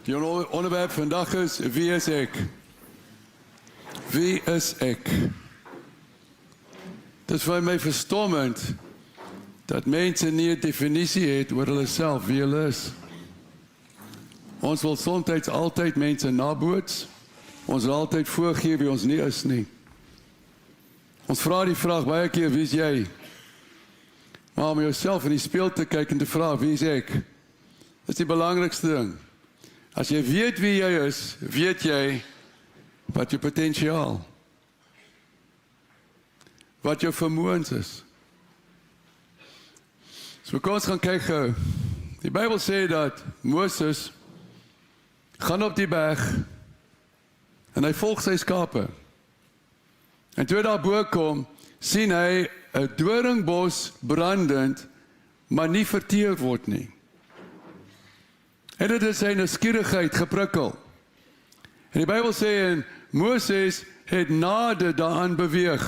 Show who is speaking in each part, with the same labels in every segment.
Speaker 1: Die onderwerp vandag is, wie is ek? Wie is ek? Het is vir my verstommend, dat mense nie 'n definisie het oor hulle self, wie hulle is. Ons wil soms altyd mense naboots, ons wil altyd voorgee wie ons nie is nie. Ons vra die vraag baie keer, wie is jy? Maar om jouself in die spieël te kyk en te vra, wie is ek? Dit is die belangrikste ding. As jy weet wie jy is, weet jy wat jou potensiaal, wat jou vermoëns is. So kom ons gaan kyk gou. Die Bybel sê dat Moses gaan op die berg en hy volg sy skape. En toe hy daarbo kom, sien hy 'n doringbos brandend, maar nie verteer word nie. En dit is sy nuuskierigheid geprikkel. En die Bybel sê, en Moses het nader daaraan beweeg,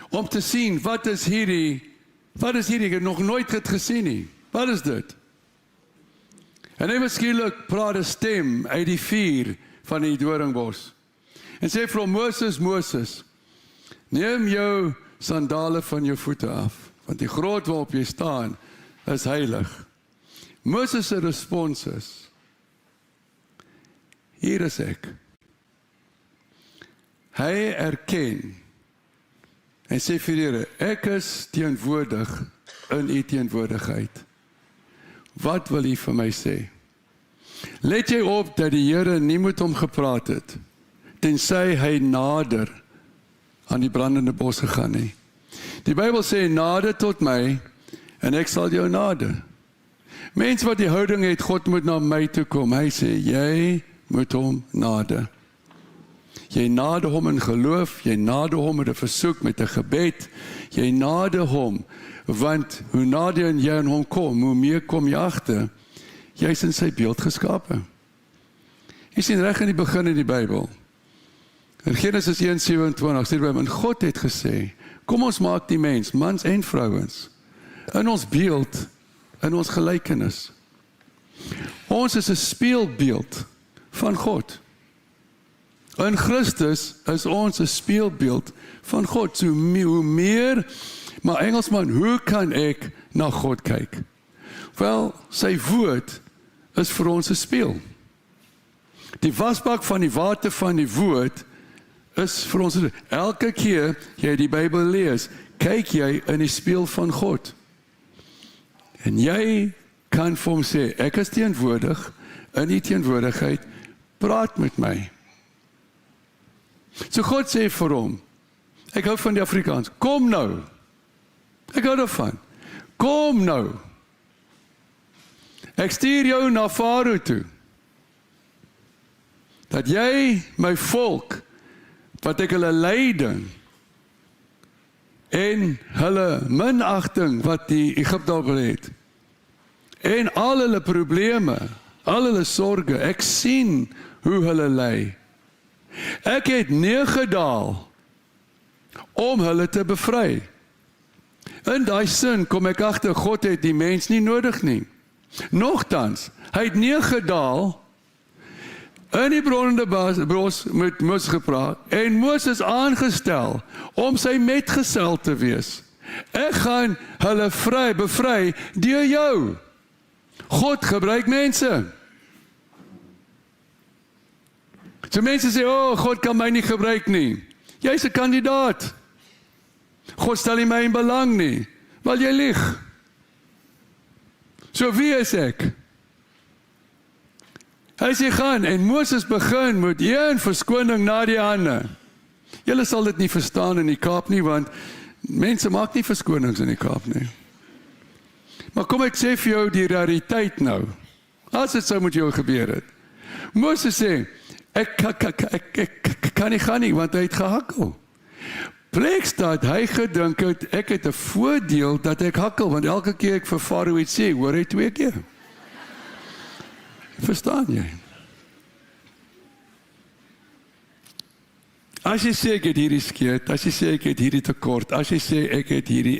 Speaker 1: om te sien, wat is hierdie, ek het nog nooit dit gesien nie, wat is dit? En hy skielik praat 'n stem uit die vuur van die doringbos, en sê vir hom, Moses, neem jou sandale van jou voete af, want die grond waarop jy staan, is heilig. Moses se respons is, hier is ek. Hy erken, hy sê vir die Here, ek is teenwoordig in u teenwoordigheid. Wat wil u vir my sê? Let jy op dat die Here nie met hom gepraat het, tensy hy nader aan die brandende bos gegaan het. Die Bybel sê, nader tot my, en ek sal jou nader. Mense wat die houding het, God moet na my toe kom, hy sê, jy moet hom nader. Jy nader hom in geloof, jy nader hom met 'n versoek, met 'n gebed, jy nader hom, want hoe nader jy aan hom kom, hoe meer kom jy agter, jy is in sy beeld geskape. Jy sien reg in die begin in die Bybel, in Genesis 1:27, sê die Bybel, en God het gesê, kom ons maak die mens, mans en vrouens, in ons beeld, in ons gelykenis. Ons is 'n spieelbeeld van God. In Christus is ons 'n spieelbeeld van God. So hoe meer, maar Engelsman, hoe kan ek na God kyk? Wel, sy woord is vir ons 'n spieël. Die wasbak van die water van die woord is vir ons, elke keer jy die Bybel lees, kyk jy in die spieël van God. En jy kan vir hom sê, ek is teenwoordig, in die teenwoordigheid, praat met my. So God sê vir hom, ek hou van die Afrikaans, kom nou. Ek hou daarvan. Kom nou. Ek stuur jou na Farao toe. Dat jy my volk, wat ek hulle lyding, en hulle minagting wat die Egiptenaar het, en al hulle probleme, al hulle sorge, ek sien hoe hulle ly. Ek het neergedaal om hulle te bevry. In daai sin kom ek agter, God het die mens nie nodig nie. Nogtans, hy het neergedaal in die brandende bos met Moses gepraat en Moses aangestel om sy metgesel te wees. Ek gaan hulle bevry deur jou. God gebruik mense. So mense sê, God kan my nie gebruik nie. Jy's 'n kandidaat. God stel nie my in belang nie. Wel, jy lieg. So wie is ek? Hy sê gaan, en Moses begin met een verskoning na die ander. Julle sal dit nie verstaan in die Kaap nie, want mense maak nie verskonings in die Kaap nie. Maar kom ek sê vir jou die realiteit nou. As dit sou met jou gebeur het. Moses sê, ek kan nie gaan nie, want hy het gehakkel. Plek staat, hy gedink het, ek het 'n voordeel dat ek hakkel, want elke keer ek vir Farao iets sê, hoor hy 2 keer. Verstaan jy? As jy sê ek het hierdie skeet, as jy sê ek het hierdie tekort, as jy sê ek het hierdie,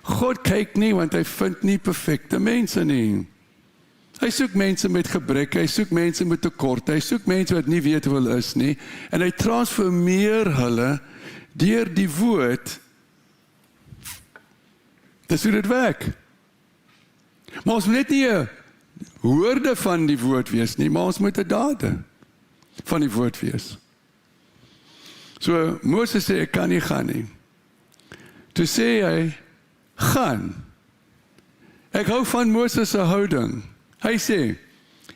Speaker 1: God kyk nie, want hy vind nie perfekte mense nie. Hy soek mense met gebreke, hy soek mense met tekorte, hy soek mense wat nie weet hoe hulle is nie, en hy transformeer hulle deur die woord. Dis hoe dit werk. Maar ons moet net nie 'n hoorde van die woord wees nie, maar ons moet 'n dade van die woord wees. So Moses sê, ek kan nie gaan nie. Toe sê hy, gaan. Ek hou van Moses se houding. Hy sê,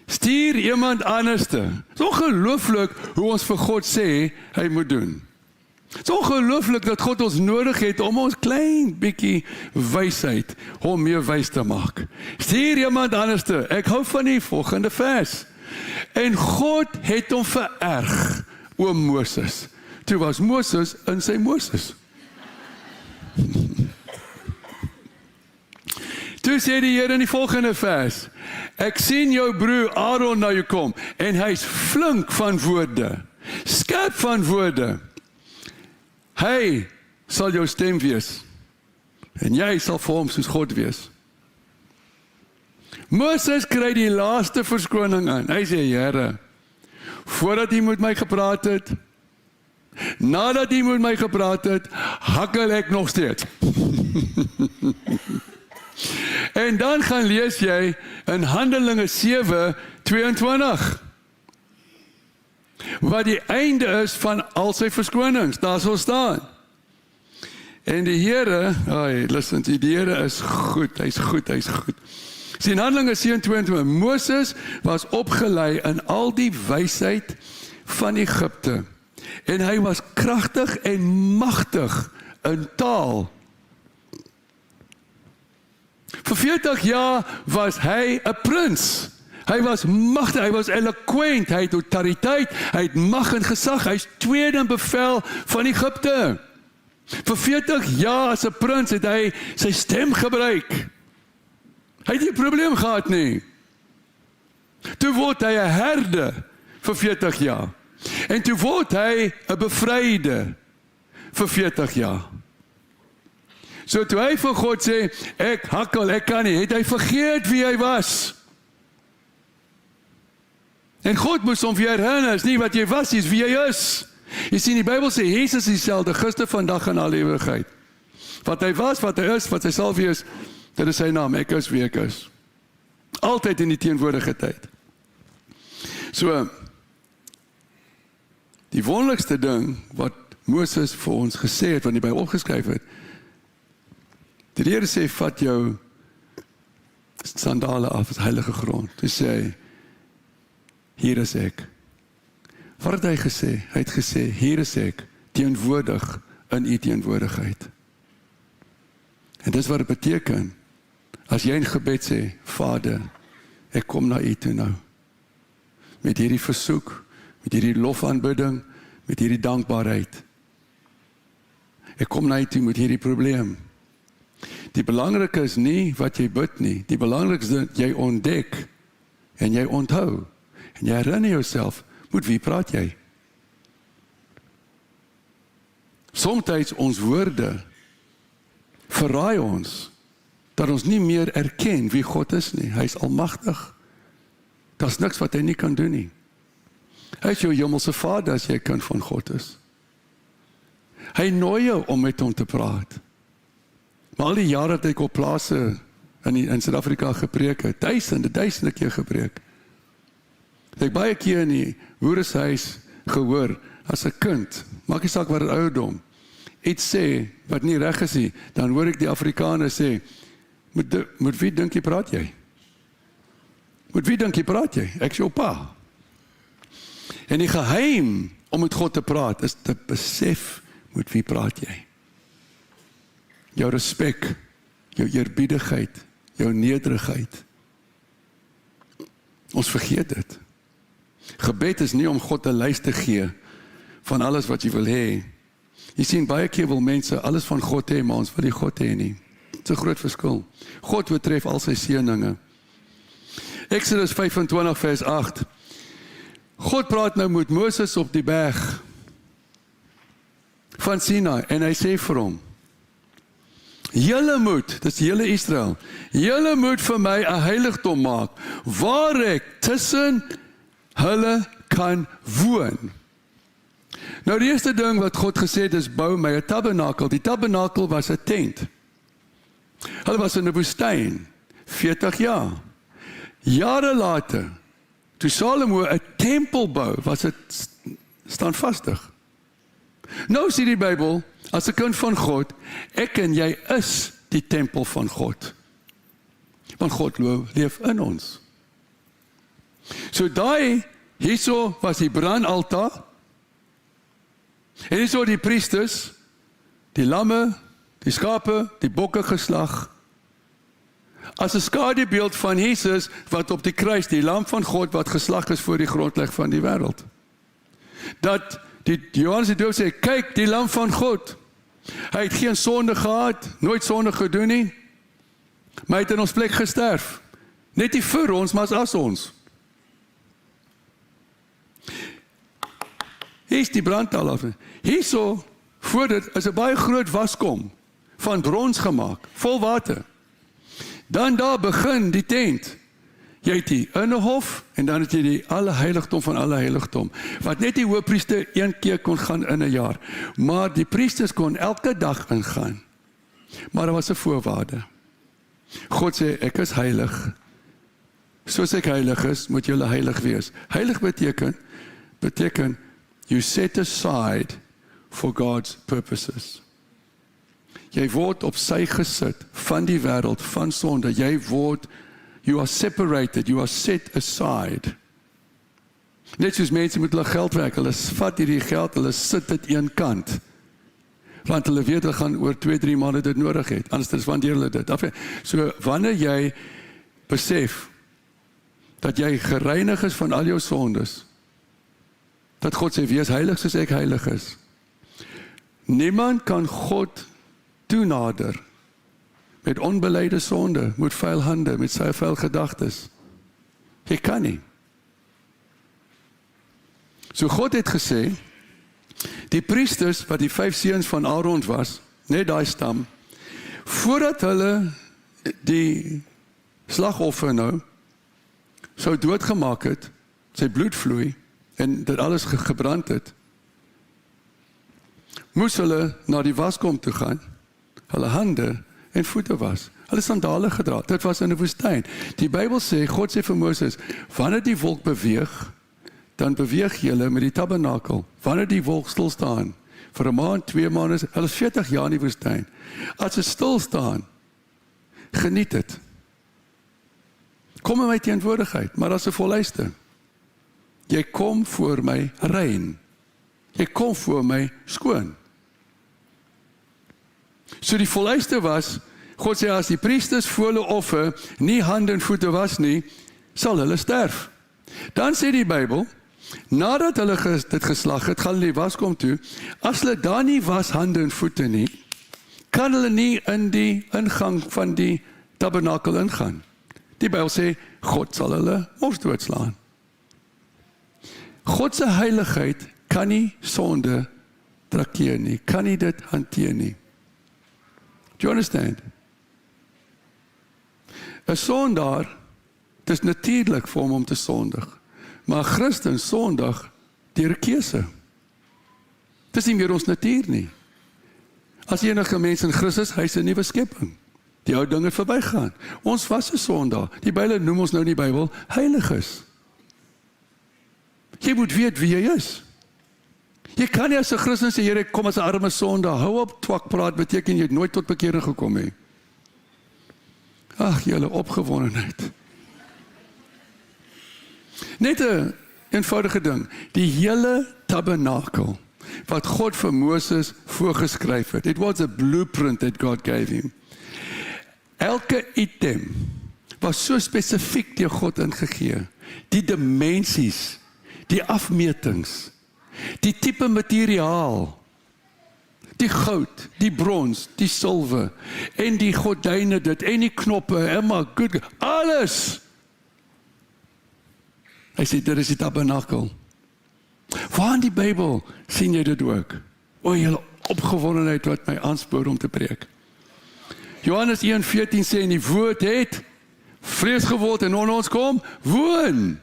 Speaker 1: stuur iemand anderste. Het is ongelooflik hoe ons vir God sê, hy moet doen. Het is ongelooflik dat God ons nodig het om ons klein bietjie wysheid, om meer wys te maak. Stuur iemand anderste. Ek hou van die volgende vers. En God het hom vererg oor Moses. Toe was Moses in sy Moses. Toe sê die Here in die volgende vers, ek sien jou broer Aaron na jou kom, en hy's flink van woorde, skerp van woorde. Hy sal jou stem wees, en jy sal vir hom soos God wees. Moses kry die laaste verskoning aan. Hy sê, Here, voordat hy met my gepraat het, nadat hy met my gepraat het, hakkel ek nog steeds. En dan gaan lees jy in Handelinge 7:22, wat die einde is van al sy verskonings. Daar sal staan. En die Here, listen, die Here is goed, hy's goed, hy's goed. Sien, Handelinge 7:22, Moses was opgelei in al die wysheid van Egipte, en hy was kragtig en magtig in taal. Vir 40 jaar was hy 'n prins. Hy was magtig, hy was eloquent, hy het autoriteit, hy het mag en gesag, hy is tweede in bevel van Egipte. Vir 40 jaar as 'n prins het hy sy stem gebruik. Hy het nie 'n probleem gehad nie. Toe word hy 'n herde vir 40 jaar. En toe word hy 'n bevryde vir 40 jaar. So toe hy vir God sê, ek hakkel, ek kan nie, het hy vergeet wie hy was. En God moes hom weer herinner, is nie wat jy was, is wie jy is. Jy sien, die Bybel sê, Jesus is dieselfde, gister, vandag en al ewigheid. Wat hy was, wat hy is, wat hy sal wees, dit is sy naam, ek is wie ek is. Altyd in die teenwoordige tyd. So, die wonderlikste ding, wat Moses vir ons gesê het, wat hy by opgeskryf het, die Here sê, vat jou sandale af, as heilige grond. Hy sê, hier is ek. Wat het hy gesê? Hy het gesê, hier is ek, teenwoordig in u teenwoordigheid. En dis wat dit beteken, as jy in gebed sê, Vader, ek kom na u toe nou, met hierdie versoek, met hierdie lofaanbidding, met hierdie dankbaarheid. Ek kom na u toe met hierdie probleem. Die belangrike is nie wat jy bid nie, die belangrike is dat jy ontdek, en jy onthou, en jy herinner jouself, met wie praat jy? Somtyds ons woorde verraai ons, dat ons nie meer erken wie God is nie. Hy is almagtig. Daar's niks wat hy nie kan doen nie. Hy is jou hemelse Vader as jy 'n kind van God is. Hy nooi jou om met hom te praat. Maar al die jare dat ek op plase in Suid-Afrika gepreek het, duisende keer gepreek. Het ek baie keer in die hoereshuis gehoor, as 'n kind, maak nie saak wat het ouderdom, iets sê wat nie reg is nie, dan hoor ek die Afrikaner sê, met wie dink jy praat jy? Met wie dink jy praat jy? Ek is jou pa. En die geheim om met God te praat, is te besef, met wie praat jy? Jou respek, jou eerbiedigheid, jou nederigheid. Ons vergeet dit. Gebed is nie om God 'n lys te gee van alles wat jy wil hê. Jy sien, baie keer wil mense alles van God hê, maar ons wil nie God hê nie. Dit is 'n groot verskil. God betref al sy seëninge. Exodus 25 vers 8. God praat nou met Moses op die berg van Sinai en hy sê vir hom, julle moet, dis die hele Israel, julle moet vir my 'n heiligdom maak, waar ek tussen hulle kan woon. Nou die eerste ding wat God gesê het is, bou my 'n tabernakel. Die tabernakel was 'n tent. Hulle was in 'n woestyn, 40 jaar. Jare later, toe Salomo 'n tempel bou, was dit standvastig. Nou sê die Bybel, as 'n kind van God, ek en jy is die tempel van God. Want God leef in ons. So hierso was die brandaltaar, en hierso die priesters, die lamme, die skape, die bokke geslag, as 'n skadubeeld van Jesus, wat op die kruis, die lam van God, wat geslag is voor die grondleg van die wêreld. Dat die Johannes die Doop sê, kyk, die lam van God, hy het geen sonde gehad, nooit sonde gedoen nie, maar hy het in ons plek gesterf, net nie vir ons, maar as ons. Hier is die brandaltaar. Hierso, voor dit, is 'n baie groot waskom, van brons gemaak, vol water. Dan daar begin die tent. Jy het die innehof, en dan het jy die allerheiligdom van alle heiligdom, wat net die hoëpriester een keer kon gaan in 'n jaar. Maar die priesters kon elke dag ingaan. Maar daar was 'n voorwaarde. God sê, ek is heilig. Soos ek heilig is, moet julle heilig wees. Heilig beteken, you set aside for God's purposes. Jy word op sy gesit van die wêreld, van sonde. You are separated, you are set aside. Net soos mense met hulle geld werk, hulle vat hierdie geld, hulle sit dit een kant. Want hulle weet, hulle gaan oor 2-3 maande dit nodig het, anders spandeer hulle dit. So, wanneer jy besef, dat jy gereinig is van al jou sondes, dat God sê, wees heilig soos ek heilig is. Niemand kan God toenader met onbeleide sonde, met vuil hande, met sy vuil gedagtes. Jy kan nie. So God het gesê, die priesters, wat die 5 seuns van Aaron was, net daai stam, voordat hulle die slagoffer nou sou doodgemaak het, sy bloed vloei, en dit alles gebrand het, moes hulle na die waskom toe gaan, hulle hande en voete was. Hulle sandale gedra. Dit was in 'n woestyn. Die Bybel sê, God sê vir Moses, wanneer die wolk beweeg, dan beweeg julle met die tabernakel. Wanneer die wolk stil staan, vir 'n maand, 2 maande, hulle is 40 jaar in die woestyn. As dit stil staan, geniet dit. Kom in my teenwoordigheid, maar as 'n volluiste. Jy kom voor my rein. Jy kom voor my skoon. So die volluiste was, God sê, as die priesters voor hulle offer nie hande en voete was nie, sal hulle sterf. Dan sê die Bybel, nadat hulle dit geslag het, gaan hulle die waskom toe, as hulle daar nie was hande en voete nie, kan hulle nie in die ingang van die tabernakel ingaan. Die Bybel sê, God sal hulle mos doodslaan. God se heiligheid kan nie sonde trakteer nie, kan nie dit hanteer nie. Do you understand? 'n sondaar, dit is natuurlik vir hom om te sondig. Maar 'n Christen sondig deur 'n keuse. Dit is nie meer ons natuur nie. As enige mens in Christus, hy is 'n nuwe skepping. Die ou dinge verbygaan. Ons was 'n sondaar. Die Bybel noem ons nou in die Bybel heiliges. Jy moet weet wie jy is. Jy kan nie as 'n Christen sê, Here, kom as 'n arme sondaar. Hou op twak praat, beteken jy het nooit tot bekering gekom nie. Ag, julle opgewondenheid. Net 'n eenvoudige ding. Die hele tabernakel wat God vir Moses voorgeskryf het. It was a blueprint that God gave him. Elke item was so spesifiek deur God ingegee. Die dimensies, die afmetings, die tipe materiaal, die goud, die brons, die silwer, en die gordyne dit, en die knoppe, en maar goed, alles. Hy sê, dit is die tabernakel. Waar in die Bybel sien jy dit ook? O, julle opgewondenheid wat my aanspoor om te preek. Johannes 1:14 sê, en die woord het vlees geword en onder ons kom woon.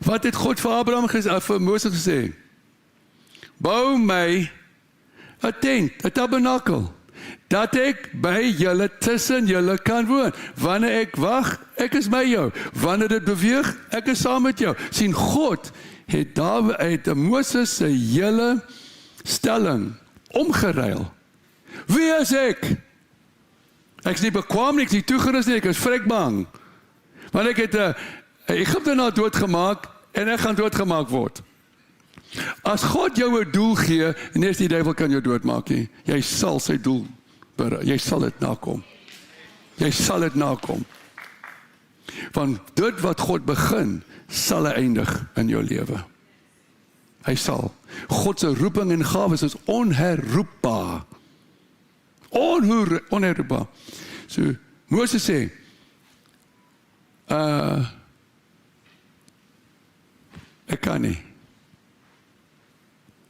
Speaker 1: Wat het God vir Abraham vir Moses gesê? Bou my 'n tent, 'n tabernakel, dat ek by julle, tussen julle kan woon. Wanneer ek wag, ek is by jou. Wanneer dit beweeg, ek is saam met jou. Sien, God het daar uit Moses se hele stelling omgeruil. Wie is ek? Ek is nie bekwam nie, ek is nie toegerus nie, ek is vrek bang. Want ek het 'n Egiptenaar doodgemaak en ek gaan doodgemaak word. As God jou 'n doel gee, en eers die duiwel kan jou doodmaak nie, jy sal sy doel bereik. Jy sal dit nakom. Jy sal dit nakom. Want dit wat God begin, sal hy eindig in jou lewe. Hy sal. God se roeping en gawes is onherroepbaar. Onherroepbaar. So Moses sê, ek kan nie.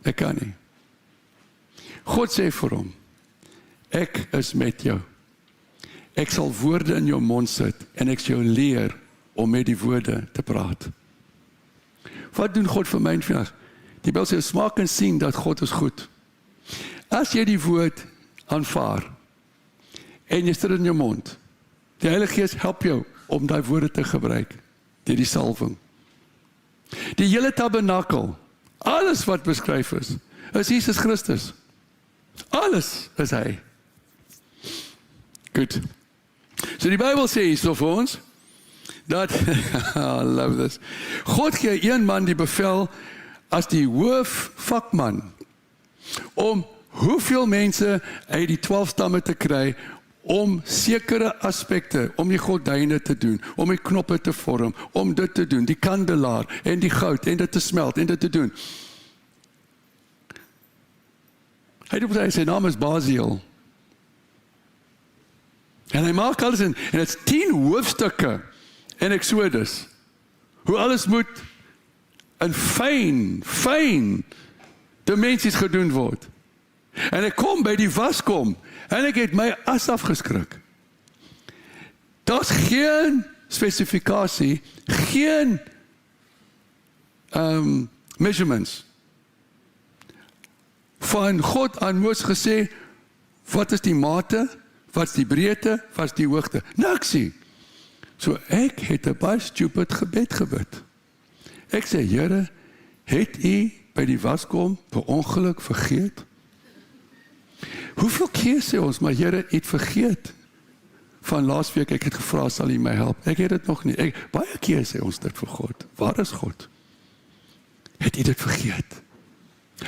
Speaker 1: Ek kan nie. God sê vir hom, ek is met jou. Ek sal woorde in jou mond sit en ek sal jou leer om met die woorde te praat. Wat doen God vir my en vandag? Die Bybel sê, smaak en sien dat God is goed. As jy die woord aanvaar en jy sit dit in jou mond, die Heilige Gees help jou om daai woorde te gebruik deur die salwing. Die hele tabernakel, alles wat beskryf is Jesus Christus. Alles is hy. Goed. So die Bybel sê hierso vir ons dat I love this. God gee een man die bevel as die hoofvakman om hoeveel mense uit die 12 stamme te kry om sekere aspekte, om die gordyne te doen, om die knoppe te vorm, om dit te doen, die kandelaar en die goud en dit te smelt en dit te doen. Hy het sy naam is Baziel. En hy maak alles in, en het is 10 hoofstukke in Exodus, hoe alles moet in fyn dimensies gedoen word. En ek kom by die waskom, en ek het my as afgeskrik. Daar's geen spesifikasie, geen measurements. Van God aan Moses gesê, wat is die mate, wat is die breedte, wat is die hoogte? Niksie. So ek het 'n baie stupid gebed gebid. Ek sê, Here, het u by die waskom per ongeluk vergeet? Hoeveel keer sê ons, maar Here, het vergeet? Van laasweek, ek het gevra, sal u my help? Ek het dit nog nie. Baie keer sê ons dit vir God. Waar is God? Het u dit vergeet?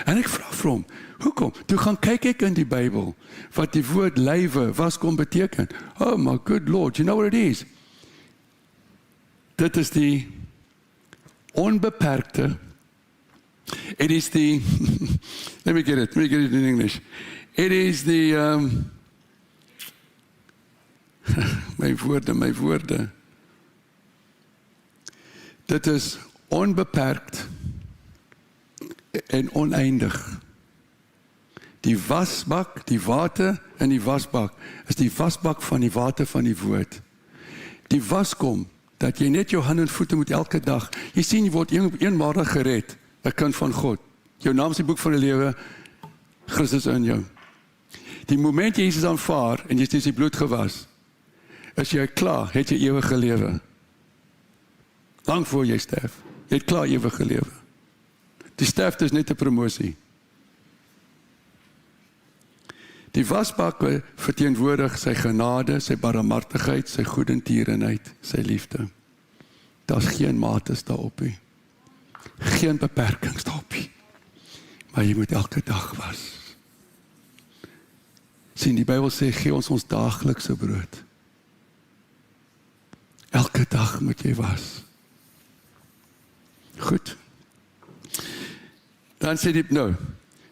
Speaker 1: En ek vra vir hom, hoekom? Toe gaan kyk ek in die Bybel, wat die woord lywe, waskom beteken. Oh my good Lord, you know what it is? Dit is die onbeperkte, it is the, let me get it in English. It is the, my woorde. Dit is onbeperkt en oneindig. Die wasbak, die water in die wasbak, is die wasbak van die water van die woord. Die waskom, dat jy net jou hande en voete moet elke dag. Jy sien, jy word eenmalig gered, 'n kind van God. Jou naam is die boek van die lewe, Christus in jou. Die moment jy Jesus aanvaar en jy is die bloed gewas, is jy klaar, het jy ewige lewe. Lang voor jy sterf, jy het klaar ewige lewe. Die sterfte is net 'n promosie. Die wasbak verteenwoordig sy genade, sy barmhartigheid, sy goedertierenheid, sy liefde. Daar's geen mates daarop nie. Geen beperkings daarop nie. Maar jy moet elke dag was. Sien, die Bybel sê, gee ons daaglikse brood. Elke dag moet jy was. Goed. Dan sê die, nou,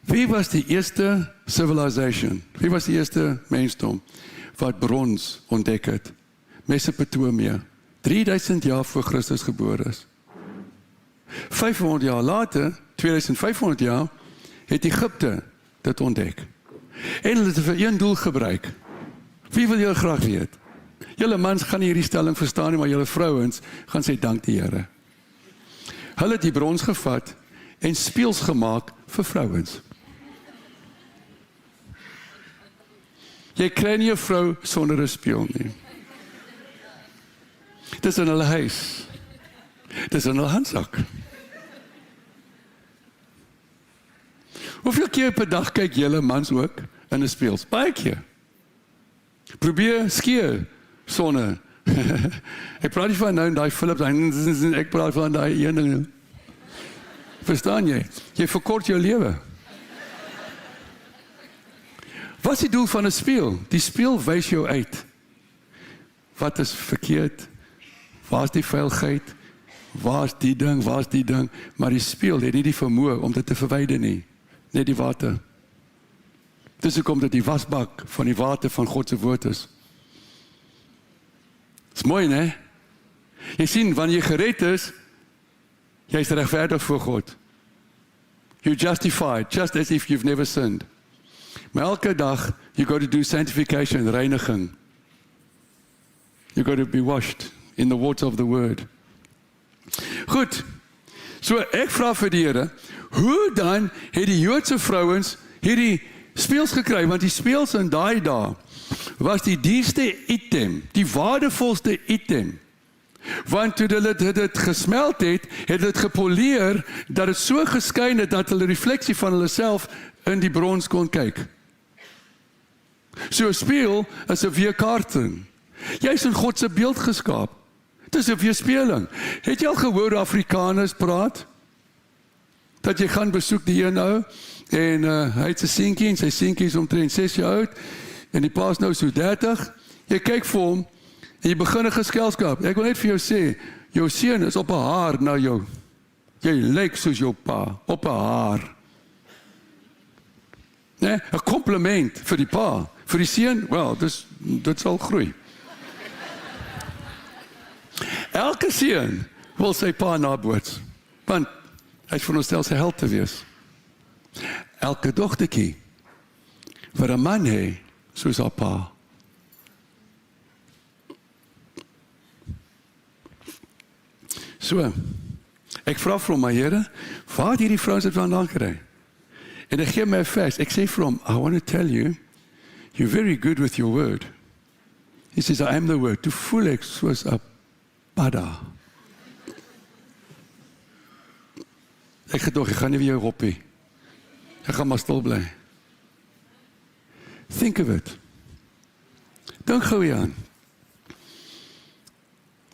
Speaker 1: wie was die eerste civilization? Wie was die eerste mensdom wat brons ontdek het? Mesopotamië. 3000 jaar voor Christus gebore is. 500 jaar later, 2500 jaar, het Egipte dit ontdek. En hulle het vir een doel gebruik. Wie wil julle graag weet? Julle mans gaan nie hierdie stelling verstaan nie, maar julle vrouens gaan sê dank die Here. Hulle het die brons gevat en spieëls gemaak vir vrouens. Jy kry nie 'n vrou sonder 'n spieël nie. Dis in hulle huis. Dis in hulle handsak. Hoeveel keer per dag kyk julle mans ook in 'n spieël? Baie keer. Probeer skeer sonne. Ek praat nie van nou en daai Philips, ek praat van daai een ding. Verstaan jy? Jy verkort jou lewe. Wat is die doel van 'n spieël? Die spieël wys jou uit. Wat is verkeerd? Waar is die veiligheid? Waar is die ding? Waar is die ding? Maar die spieël het nie die vermoë om dit te verwyder nie. Net die water. Dis hoekom dit die wasbak van die water van God se woord is. Dis mooi, né? Jy sien, wanneer jy gered is, jy is regverdig voor God. You're justified, just as if you've never sinned. Maar elke dag, you got to do sanctification, reiniging. You got to be washed in the water of the word. Goed, so ek vra vir die Here, hoe dan het die Joodse vrouens hierdie spieëls gekry? Want die spieëls in daai dae was die duurste item, die waardevolste item. Want toe hulle dit gesmelt het, het dit gepoleer, dat het so geskyn het, dat hulle refleksie van hulle self in die brons kon kyk. So 'n spieël is 'n weerkaarting. Jy is in God se beeld geskaap. Dis 'n weerspieëling. Het jy al gehoor Afrikaners praat? Dat jy gaan besoek die een ou, en hy het sy seentjie, en sy seentjie is omtrent 6 jaar oud, en die pa is nou so 30, jy kyk vir hom, en jy begin 'n geskelskap. Ek wil net vir jou sê, jou seun is op 'n haar na jou. Jy lyk soos jou pa, op 'n haar. Nee, 'n kompliment vir die pa. Vir die seun, wel, dit sal groei. Elke seun wil sy pa naboots, want hy is veronderstel sy held te wees. Elke dogtertjie vir 'n man hê soos haar pa. So, ek vra vir hom, maar Here, waar het hierdie vrouens dit vandaan gekry? En hy gee my 'n vers. Ek sê vir hom, I want to tell you, you're very good with your word. He says, I am the word. Toe voel ek soos 'n padda. Ek gedog, ek gaan nie weer jou hoppie. Ek gaan maar stil bly. Think of it. Dink gou hieraan.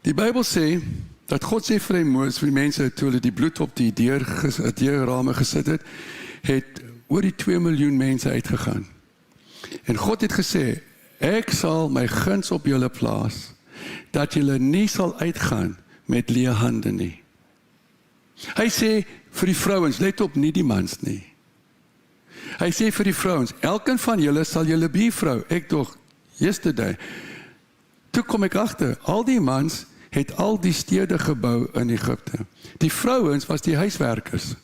Speaker 1: Die Bybel sê, dat God sê vir Moses, vir die mense, toe hulle die bloed op die deurrame gesit het oor die 2 miljoen mense uitgegaan. En God het gesê, ek sal my guns op julle plaas, dat julle nie sal uitgaan met leë hande nie. Hy sê vir die vrouens, let op, nie die mans nie. Hy sê vir die vrouens, elkeen van julle sal julle buurvrou, ek tog, yesterday, toe kom ek agter, al die mans het al die stede gebou in Egipte. Die vrouens was die huiswerkers.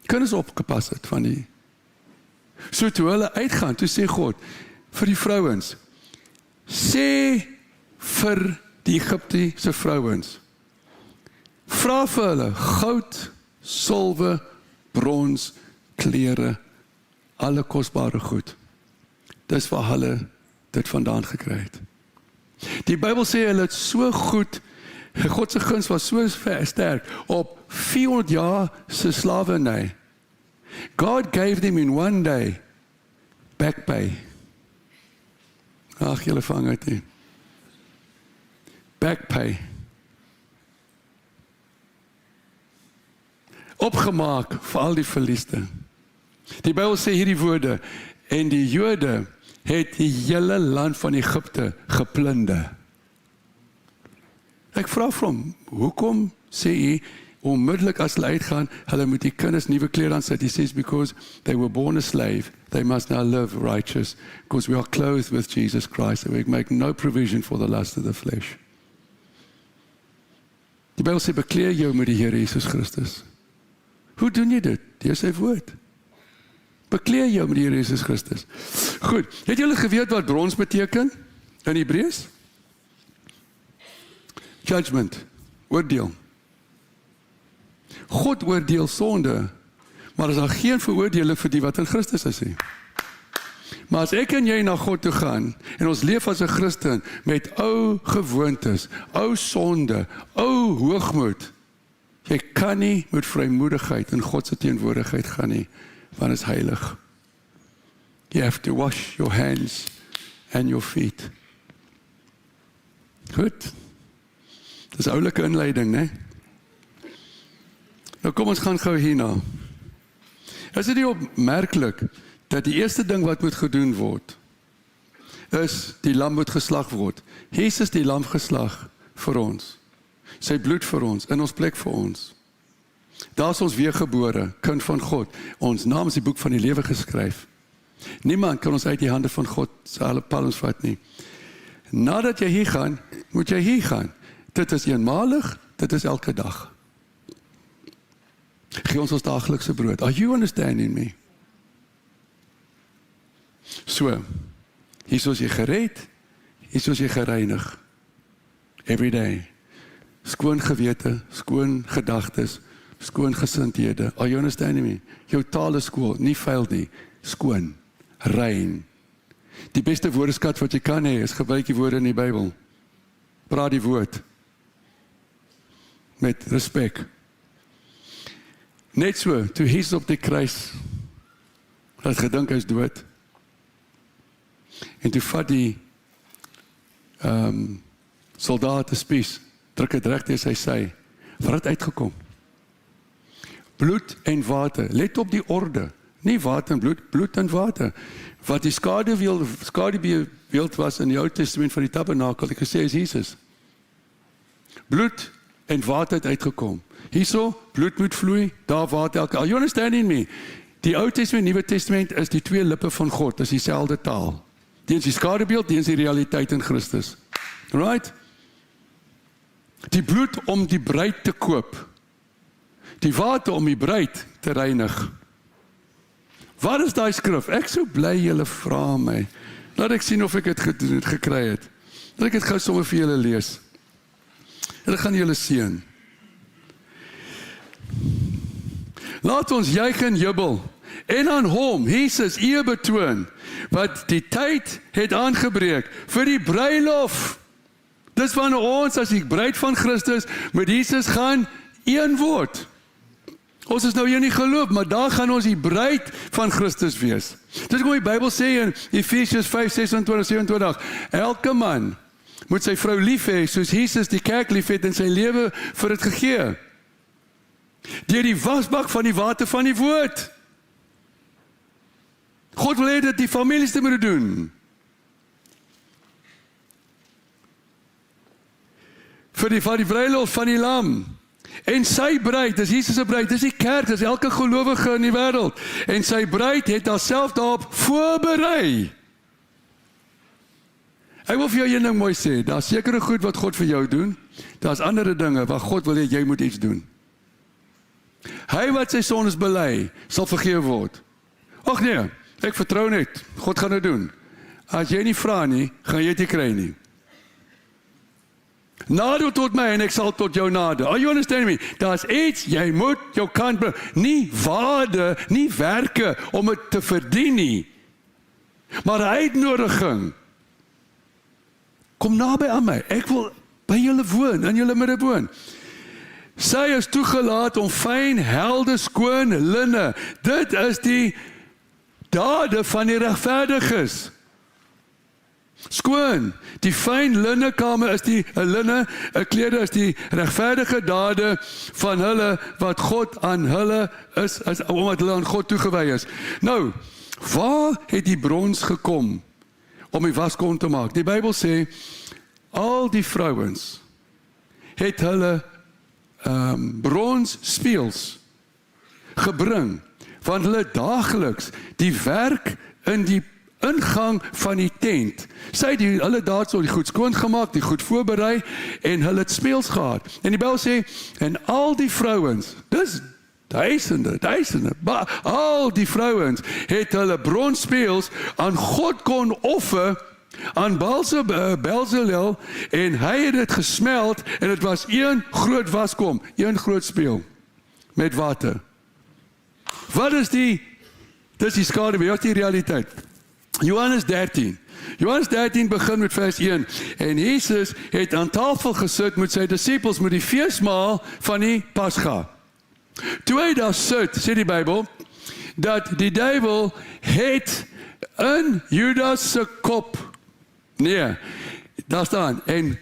Speaker 1: Kinders opgepas het van die. So toe hulle uitgaan, toe sê God, vir die vrouens, sê vir die Egiptiese vrouens, vra vir hulle, goud, silwer, brons, klere, alle kosbare goed. Dis waar hulle dit vandaan gekry het. Die Bybel sê hulle het so goed, God se guns was so sterk, op 400 jaar se slawerny. God gave them in one day back pay. Ag, julle vang uit nie. Back pay. Opgemaak vir al die verlieste. Die Bybel sê hierdie woorde, en die Jode het die hele land van Egipte geplunder. Ek vra vir hom, hoekom sê hy, onmiddellik as hulle uitgaan, hulle moet die kinders nuwe klere aansit? He says, because they were born a slave, they must now live righteous, because we are clothed with Jesus Christ, and we make no provision for the lust of the flesh. Die Bybel sê, bekleed jou met die Here Jesus Christus. Hoe doen jy dit? Deur sy woord. Bekleed jou met die Here Jesus Christus. Goed, het julle geweet wat brons beteken in Hebreëus? Judgment, oordeel. God oordeel sonde, maar is daar geen veroordeling vir die wat in Christus is nie. Maar as ek en jy na God toe gaan, en ons leef as 'n Christen, met ou gewoontes, ou sonde, ou hoogmoed, jy kan nie met vrymoedigheid in God se teenwoordigheid gaan nie, want is heilig. You have to wash your hands and your feet. Goed. Dis 'n oulike inleiding, né? Nou kom ons gaan gou hierna. Is dit nie opmerklik dat die eerste ding wat moet gedoen word, is die lam moet geslag word. Jesus die lam geslag vir ons. Sy bloed vir ons, in ons plek vir ons. Daar is ons weergebore, kind van God. Ons naam is die boek van die lewe geskryf. Niemand kan ons uit die hande van God se alle palms vat nie. Nadat jy hier gaan, moet jy hier gaan. Dit is eenmalig, dit is elke dag. Gee ons daaglikse brood. Are you understanding me? So, hier is jy gered, hier is jy gereinig. Every day. Skoon gewete, skoon gedagtes, skoon gesindhede. Are you understanding me? Jou taal is skoon, nie vuil nie. Skoon, rein. Die beste woordeskat wat jy kan hê, is gebruik die woorde in die Bybel. Praat die woord. Met respek. Net so, toe Jesus op die kruis, het gedink hy is dood. En toe vat die soldaat 'n spies, druk het reg teen sy sy. Wat het uitgekom? Bloed en water. Let op die orde. Nie water en bloed, bloed en water. Wat die skadubeeld was in die Ou Testament van die tabernakel, het gesê is Jesus. Bloed en water het uitgekom. Hierso, bloed moet vloei, daar water elke. Are you understanding me? Die Ou Testament, Nuwe Testament is die twee lippe van God, is dieselfde taal. Die is die skadubeeld, die is die realiteit in Christus. Right? Die bloed om die bruid te koop. Die water om die bruid te reinig. Wat is daai skrif? Ek so bly julle vra my. Laat ek sien of ek dit gekry het. Laat ek dit gou sommer vir julle lees. Hulle gaan julle seën. Laat ons juig en jubel en aan hom, Jesus, eer betoon, wat die tyd het aangebreek vir die bruilof. Dis wanneer ons as die bruid van Christus met Jesus gaan een word. Ons is nou hier nie geloof, maar daar gaan ons die bruid van Christus wees. Dis hoe die Bybel sê in Efesiërs 5:26-27, elke man moet sy vrou lief hê, soos Jesus die kerk lief het en sy lewe vir dit gegee. Deur die wasbak van die water van die woord. God wil hê dat die families dit moet doen. Vir die bruiloft van die lam. En sy bruid, dis Jesus se bruid, dis die kerk, dis elke gelowige in die wêreld. En sy bruid het haarself daarop voorberei. Ek wil vir jou een ding mooi sê, daar's sekere goed wat God vir jou doen, daar's ander dinge wat God wil hê jy moet iets doen. Hy wat sy sondes bely, sal vergewe word. Ag nee, ek vertrou net, God gaan dit doen. As jy nie vra nie, gaan jy dit kry nie. Nader tot my en ek sal tot jou nader. Are you understand me? Daar's iets, jy moet jou kant bring. Nie waarde, nie werke om dit te verdien nie. Maar 'n uitnodiging. Kom naby aan my. Ek wil by julle woon, in julle midde woon. Sy is toegelaat om fyn, helder, skoon linne. Dit is die dade van die regverdiges. Skoon, die fyn linnekamer is die linne, 'n klere is die regverdige dade van hulle wat God aan hulle is omdat hulle aan God toegewy is. Nou, waar het die brons gekom om die waskom te maak? Die Bybel sê al die vrouens het hulle brons speels gebring, want hulle daagliks die werk in die ingang van die tent. Sy het hulle daarso die goed skoon gemaak, die goed voorberei en hulle het speels gehad. En die Bybel sê en al die vrouens, duisende. Al die vrouens het hulle bronsspieëls aan God kon offer, aan Belzalel, en hy het dit gesmeld, en het was een groot waskom, een groot spieël, met water. Wat is die skaduwee, wat is die realiteit? Johannes 13 begin met vers 1, en Jesus het aan tafel gesit met sy disippels, met die feesmaal van die Pasga. Toe hy daar sit, sê die Bybel, dat die duiwel het in Judas se kop, nee, daar staan, en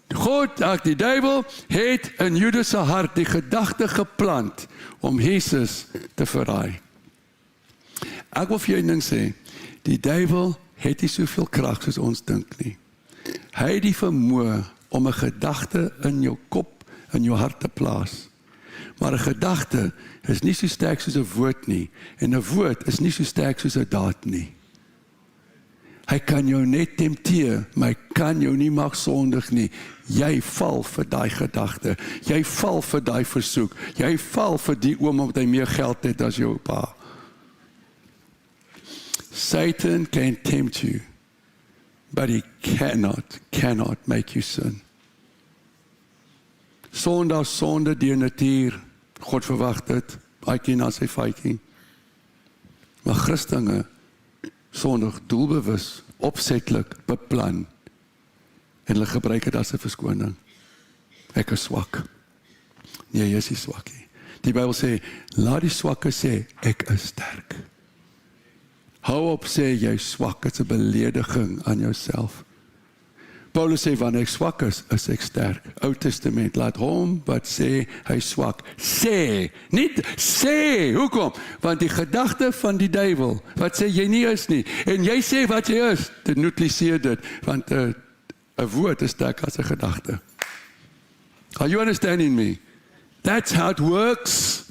Speaker 1: die duiwel het in Judas se hart die gedagte geplant om Jesus te verraai. Ek wil vir jou 'n ding sê, die duiwel het nie soveel krag soos ons dink nie. Hy het die vermoë om 'n gedagte in jou kop, in jou hart te plaas. Maar 'n gedagte is nie so sterk soos 'n woord nie, en 'n woord is nie so sterk soos 'n daad nie. Hy kan jou net tempteer, maar hy kan jou nie maak sondig nie. Jy val vir daai gedagte, jy val vir daai versoek, jy val vir die oom omdat hy meer geld het as jou pa. Satan can tempt you, but he cannot make you sin. Sonde die natuur, God verwag dit, uitjie na sy feitjie. Maar Christene sondig doelbewus, opsetlik, beplan, en hulle gebruik dit as 'n verskoning. Ek is swak. Nee, jy is nie swak nie. Die Bybel sê, laat die swakke sê, ek is sterk. Hou op sê jy swak, dit is 'n belediging aan jouself. Paulus sê, wanneer ek swak is ek sterk. Ou Testament, laat hom wat sê hy swak, sê, nie sê, hoekom? Want die gedagte van die duiwel, wat sê jy nie is nie, en jy sê wat jy is, dit neutraliseer dit, want 'n woord is sterk as 'n gedagte. Are you understanding me? That's how it works.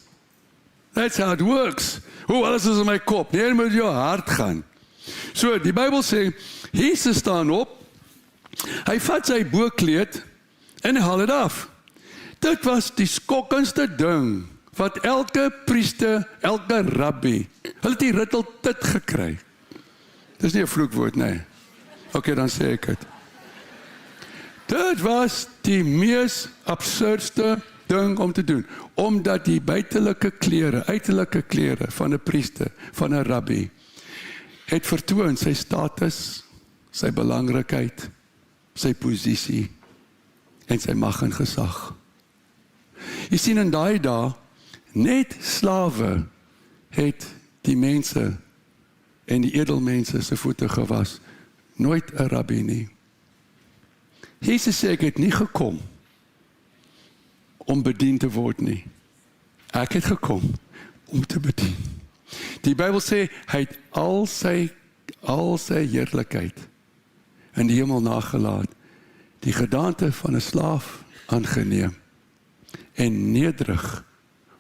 Speaker 1: That's how it works. Alles is in my kop. Nee, moet jou hart gaan. So, die Bybel sê, Jesus staan op, hy vat sy boekleed, en hy haal dit af. Dit was die skokkendste ding, wat elke priester, elke rabbi, hulle het die rittel tit gekry. Dis nie 'n vloekwoord, nee. Okay, dan sê ek dit. Dit was die mees absurdste ding om te doen, omdat die uiterlike klere van 'n priester, van 'n rabbi, het vertoon sy status, sy belangrikheid, sy posisie, en sy mag en gesag. Jy sien in daai dae, net slawe het die mense, en die edelmense se voete gewas, nooit 'n rabbi nie. Jesus sê, ek het nie gekom om bedien te word nie. Ek het gekom om te bedien. Die Bybel sê, hy het al sy heerlikheid in die hemel nagelaat, die gedaante van 'n slaaf aangeneem, en nederig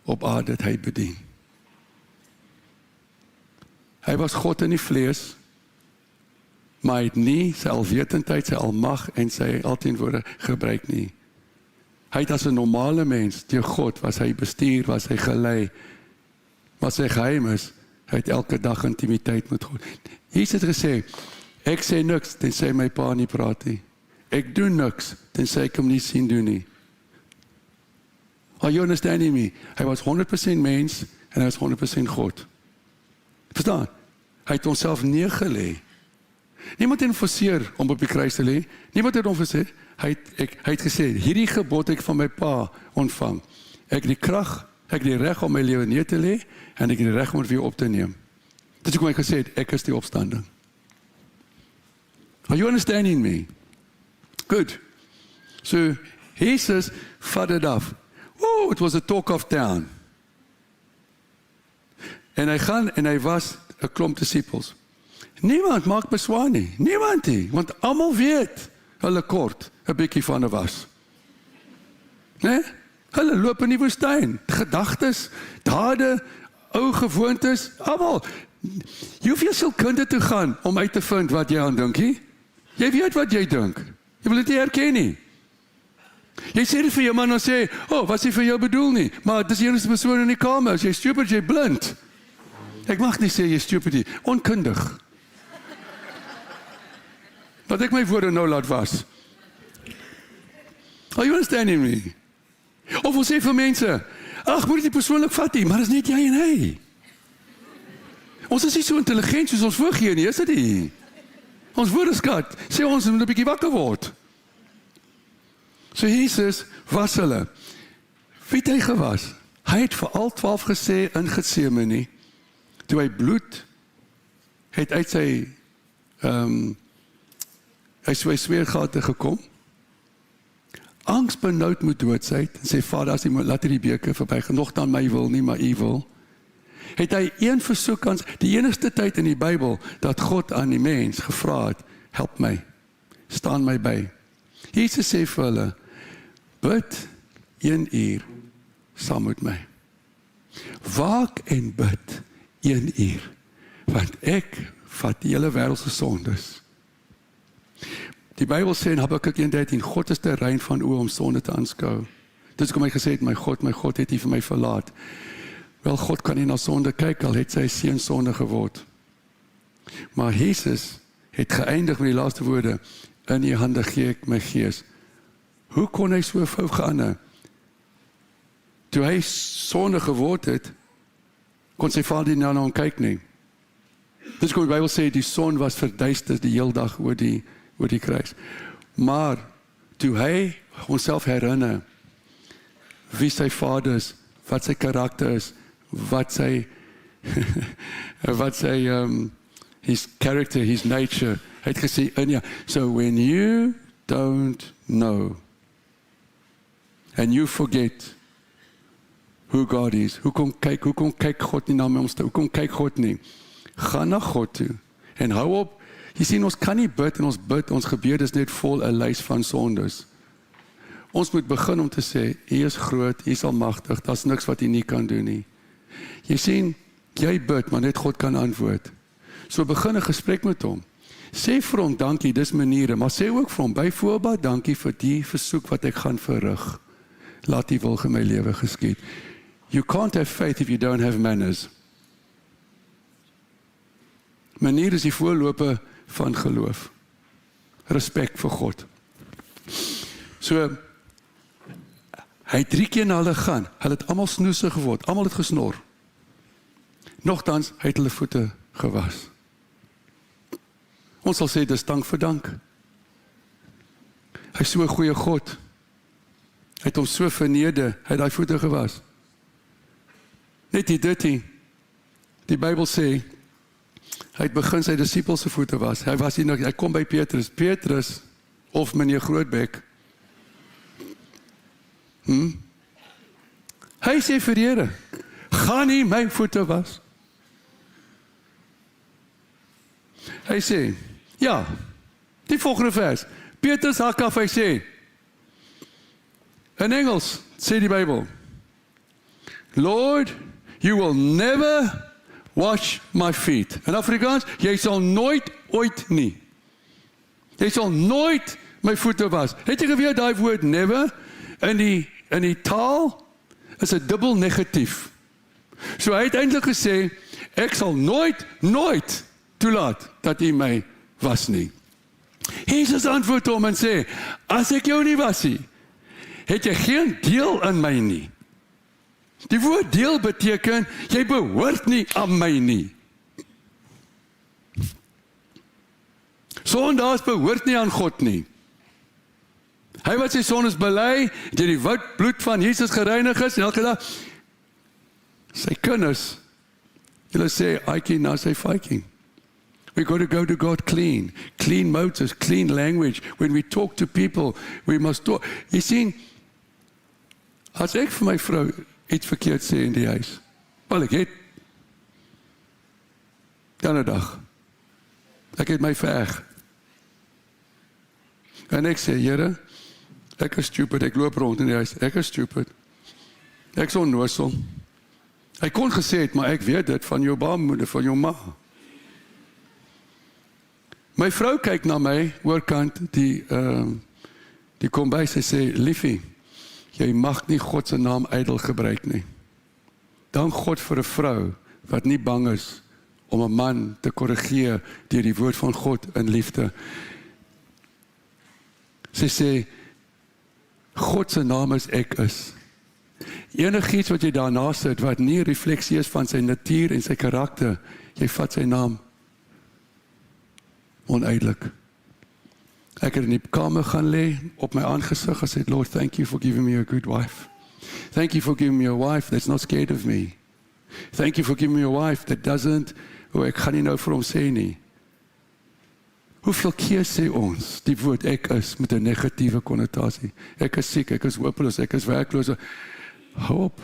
Speaker 1: op aarde het hy bedien. Hy was God in die vlees, maar hy het nie sy alwetendheid, sy almag en sy altenwoorde gebruik nie. Hy het as 'n normale mens, deur God, was hy bestuur, was hy gelei, wat sy geheim is, hy het elke dag intimiteit met God. Jesus het gesê, ek sê niks, tensy my pa nie praat nie. Ek doen niks, tensy ek hom nie sien doen nie. Are you understanding me? Hy was 100% mens, en hy was 100% God. Verstaan? Hy het homself neergelê. Niemand het hom forceer om op die kruis te lê. Niemand het hom gesê, hy het gesê, hierdie gebod ek van my pa ontvang. Ek het die krag, ek het die reg om my lewe neer te lê, en ek het die reg om dit weer op te neem. Dit is hoekom ek gesê het, ek is die opstanding. Are you understanding me? Good. So, Jesus vat dit af. Oh, it was a talk of town. En hy gaan, en hy was 'n klomp disippels. Niemand maak beswaar nie, niemand nie, want almal weet, hulle kort 'n bietjie van 'n was. Nee? Hulle loop in die woestyn, gedagtes, dade, ou gewoontes, almal. Jy hoef nie sielkunde te gaan om uit te vind wat jy aan dink nie. Jy weet wat jy dink. Jy wil dit nie herken nie. Jy sê dit vir jou man en sê, was nie vir jou bedoel nie, maar dis die enigste persoon in die kamer, as jy stupid, jy blind. Ek mag nie sê jy stupid nie, onkundig. Wat ek my woorde nou laat was. Are you understanding me? Of ons sê vir mense, ag, moet dit nie persoonlik vat nie, maar dis net jy en hy. Ons is nie so intelligent soos ons voorgee nie, is dit nie? Ons woordeskat, sê ons moet 'n bietjie wakker word. So Jesus was hulle. Wie het hy gewas? Hy het vir al 12 gesê in Getsemane, toe hy bloed het uit sy sweergate gekom, angs benoud moet dood sy, en sê Vader, as jy laat die beker verbygaan, nog dan my wil nie, maar u wil. Het hy een versoek aan, die enigste tyd in die Bybel, dat God aan die mens gevra het, help my, staan my by. Jesus sê vir hulle, bid 1 uur saam met my. Waak en bid 1 uur, want ek vat die hele wêreld se sondes. Die Bybel sê in Habakuk 1:13, God is te rein van oë om sonde te aanskou. Dis kom hy gesê het, my God, het U vir my verlaat. Wel, God kan nie na sonde kyk, al het sy seun sonde geword. Maar Jesus het geëindig met die laaste woorde, in U hande gee ek my gees. Hoe kon hy so fout geander? Toe hy sonde geword het, kon sy vader nie na hom kyk nie. Dis kom die Bybel sê, die son was verduister die heel dag oor die kruis. Maar, toe hy onsself herinner, wie sy vader is, wat sy karakter is, wat sy, his character, his nature, hy het gesê, so when you don't know, and you forget who God is, hoe kom kyk God nie na my omstel, hoe kom kyk God nie, gaan na God toe, en hou op, jy sien, ons kan nie bid, en ons gebed is net vol 'n lys van sondes. Ons moet begin om te sê, U is groot, U is almagtig, daar's niks wat U nie kan doen nie. Jy sien, jy bid, maar net God kan antwoord. So begin 'n gesprek met hom. Sê vir hom dankie, dis maniere, maar sê ook vir hom, byvoorbeeld dankie vir die versoek wat ek gaan verrig. Laat U wil in my lewe geskied. You can't have faith if you don't have manners. Manier is die voorloper van geloof. Respek vir God. So, hy het 3 keer na hulle gaan. Hulle het almal snoesig geword. Almal het gesnor. Nogtans, hy het hulle voete gewas. Ons sal sê, dis dank vir dank. Hy is so 'n goeie God. Hy het hom so verneder. Hy het daai voete gewas. Net die dit nie. Die Bybel sê, hy het begin sy disippels se voete was. Hy was hier nog, hy kom by Petrus. Petrus of meneer Grootbek. Hy sê vir die Here, gaan nie my voete was. Hy sê, ja, die volgende vers. Petrus hak af, hy sê, in Engels sê die Bybel, Lord, you will never wash my feet. In Afrikaans, jy sal nooit ooit nie. Jy sal nooit my voete was. Het jy geweet daai woord never in die taal is 'n dubbel negatief. So hy het eintlik gesê, ek sal nooit toelaat dat U my was nie. Jesus antwoord hom en sê, as ek jou nie was nie, het jy geen deel in my nie. Die woord deel beteken, jy behoort nie aan my nie. Sondaars behoort nie aan God nie. Hy wat sy sondes bely, deur die wit bloed van Jesus gereinig is, en elke dag, sy kinders, julle sê, aikie na sy faiking. We got to go to God clean motives, clean language. When we talk to people, we must talk. Jy sien, as ek vir my vrou iets verkeerd sê in die huis, wel ek het, dan 'n dag, ek het my verg, en ek sê, Here, ek is stupid, ek loop rond in die huis, ek is stupid, ek is onnoosel, hy kon gesê het, maar ek weet dit van jou baarmoeder, van jou ma. My vrou kyk na my, oorkant, die kom by, sy sê, liefie, jy mag nie God se naam ydel gebruik nie. Dank God vir 'n vrou, wat nie bang is, om 'n man te korrigeer, deur die woord van God in liefde. Sy sê, God se naam is ek is. Enigiets wat jy daarna sit, wat nie 'n refleksie is van sy natuur en sy karakter, jy vat sy naam onuitelik. Ek het in die kamer gaan lê, op my aangesig, en sê, Lord, thank you for giving me a good wife. Thank you for giving me a wife that's not scared of me. Thank you for giving me a wife that doesn't, ek gaan nie nou vir hom sê nie. Hoeveel keer sê ons die woord ek is met 'n negatiewe konnotasie? Ek is siek, ek is hopeloos, ek is werkloos. Hou op.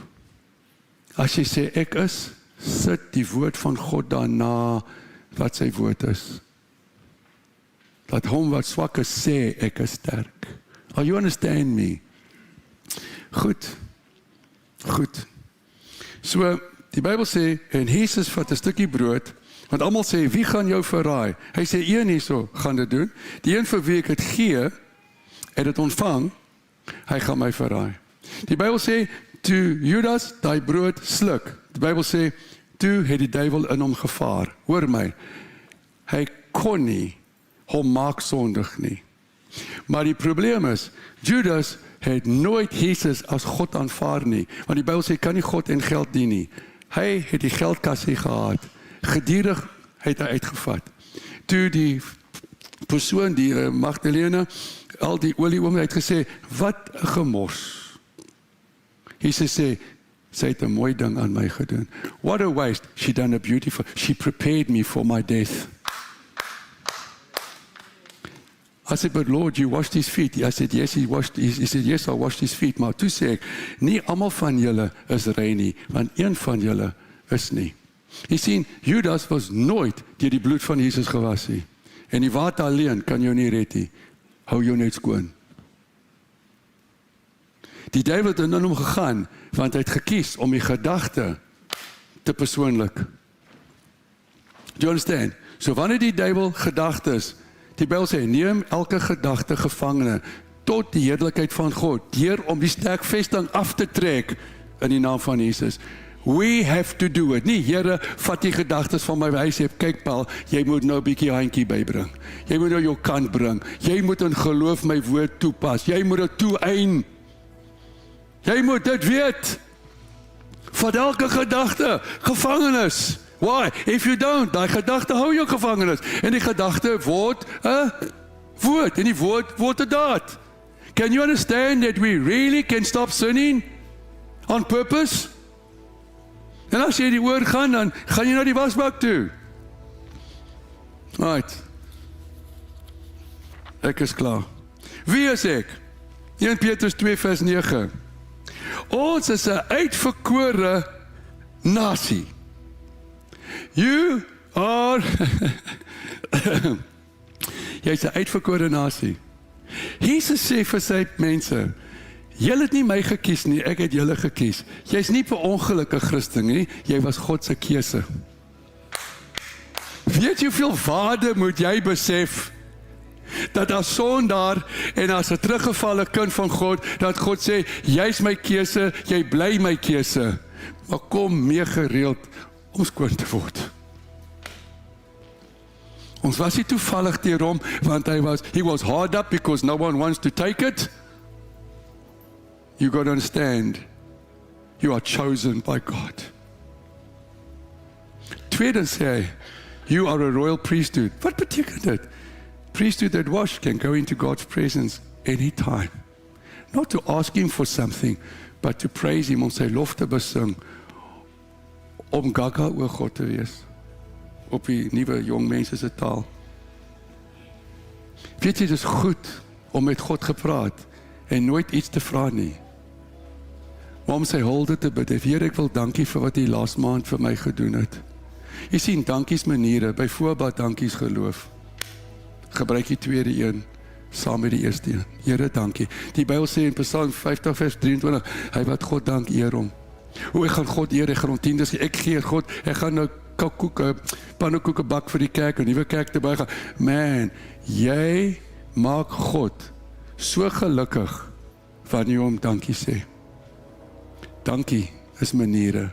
Speaker 1: As jy sê ek is, sit die woord van God daarna wat sy woord is. Laat hom wat swak is sê ek is sterk. Are you understand me? Goed. So, die Bybel sê, en Jesus vat 'n stukkie brood, want almal sê, wie gaan jou verraai? Hy sê, een hierso gaan dit doen. Die een vir wie ek het gee, het dit ontvang, hy gaan my verraai. Die Bybel sê, toe Judas daai brood sluk, die Bybel sê, toe het die duiwel in hom gevaar. Hoor my, hy kon nie hom maak sondig nie. Maar die probleem is, Judas het nooit Jesus as God aanvaar nie, want die Bybel sê, kan nie God en geld dien nie. Hy het die geldkassie gehad, gedurig het hy uitgevat. Toe die persoon, die Magdalene, al die olie oom het gesê, wat 'n gemors. Jesus sê, sy het 'n mooi ding aan my gedoen. What a waste. She done a beautiful, she prepared me for my death. I said, but Lord, you washed his feet. I said, yes, he said, yes, I washed his feet. Maar toe sê ek, nie almal van julle is rein nie, want een van julle is nie. Jy sien, Judas was nooit deur die bloed van Jesus gewas nie. En die water alleen kan jou nie red nie. Hou jou net skoon. Die duiwel het in hom gegaan, want hy het gekies om die gedagte te persoonlik. Do you understand? So wanneer die duiwel gedagtes, die Bybel sê, neem elke gedagte gevangene tot die heerlikheid van God, deur om die sterk vesting af te trek in die naam van Jesus. We have to do it. Nie, Here, vat die gedagtes van my huis, kyk Paul, jy moet nou 'n bietjie handjie bybring. Jy moet nou jou kant bring. Jy moet in geloof my woord toepas. Jy moet dit toeëien. Jy moet dit weet. Vat elke gedagte gevangenes. Why? If you don't, daai gedagte hou jou gevangenes. En die gedagte word 'n woord. En die woord word 'n daad. Can you understand that we really can stop sinning on purpose? En as jy die oor gaan, dan gaan jy na die wasbak toe. Right. Ek is klaar. Wie is ek? 1 Petrus 2 vers 9. Ons is 'n uitverkore nasie. You are jy's 'n uitverkore nasie. Jesus sê vir sy mense, julle het nie my gekies nie, ek het julle gekies. Jy's nie per ongeluk 'n Christen nie, jy was God se keuse. Weet jy hoeveel waarde moet jy besef, dat as sondaar en as 'n teruggevalle kind van God, dat God sê, jy's my keuse, jy bly my keuse, maar kom mee gereeld om skoon te word. Ons was nie toevallig deur hom, want he was hard up because no one wants to take it. You got to understand, you are chosen by God. Tweedens sê hy, you are a royal priesthood. Wat beteken dit? Priesthood that washed can go into God's presence anytime. Not to ask him for something, but to praise him, om sy lof te besing, om gaga oor God te wees, op die nuwe jong mense se taal. Weet jy, dit is goed om met God gepraat, en nooit iets te vra nie. Maar om sy hulde te bid, Here, ek wil dankie vir wat jy laas maand vir my gedoen het. Jy sien, dankies maniere, byvoorbeeld dankies geloof. Gebruik die tweede een, saam met die eerste een. Here, dankie. Die Bybel sê in Psalm 50 vers 23, hy wat God dank, eer hom. Ek gaan God eer, ek gaan hom tiendes gee, ek gee God, ek gaan nou pannekoeke bak vir die kerk, 'n nuwe kerk te bygee. Man, jy maak God so gelukkig wanneer jy hom dankie sê. Dankie is maniere.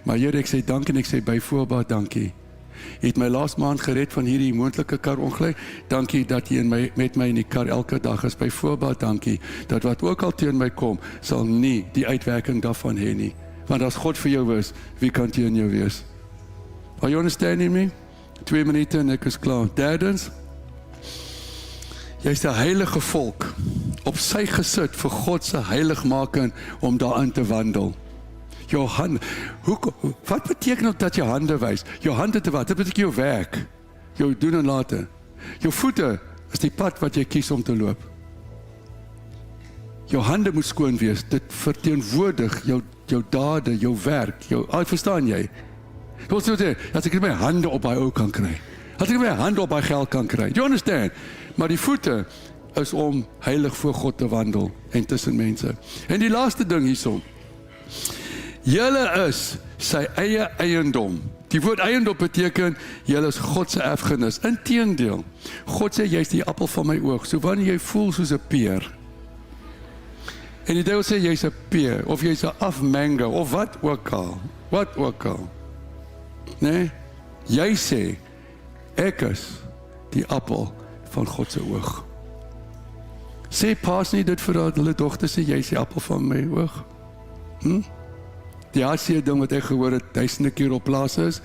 Speaker 1: Maar Here, ek sê dankie en ek sê byvoorbeeld dankie. Jy het my laas maand gered van hierdie moontlike karongeluk. Dankie dat jy met my in die kar elke dag is. Byvoorbeeld dankie dat wat ook al teen my kom, sal nie die uitwerking daarvan hê nie. Want as God vir jou is, wie kan teen jou wees? Are you understanding me? 2 minute en ek is klaar. Derdens, jy is 'n heilige volk, op sy gesit vir God se heiligmaking om daarin te wandel. Jou hande, wat beteken ook dat jou hande wys? Jou hande te wat? Dit beteken jou werk, jou doen en late. Jou voete is die pad wat jy kies om te loop. Jou hande moet skoon wees, dit verteenwoordig jou dade, jou werk, verstaan jy? Wat sê jy? As ek my hande op daai ou kan kry. As ek my hande op daai geld kan kry. You understand? Maar die voete is om heilig voor God te wandel en tussen mense. En die laaste ding hierson. Julle is sy eie eiendom. Die woord eiendom beteken julle is God se erfenis. Inteendeel, God sê jy is die appel van my oog. So wanneer jy voel soos 'n peer. En die duiwel sê jy's 'n peer of jy's 'n afmango of wat ook al. Nee, jy sê ek is die appel van God se oog. Sê paas nie dit vir hulle dogter sê jy is die appel van my oog. Die hartseer ding wat ek gehoor het duisende keer op plaas is,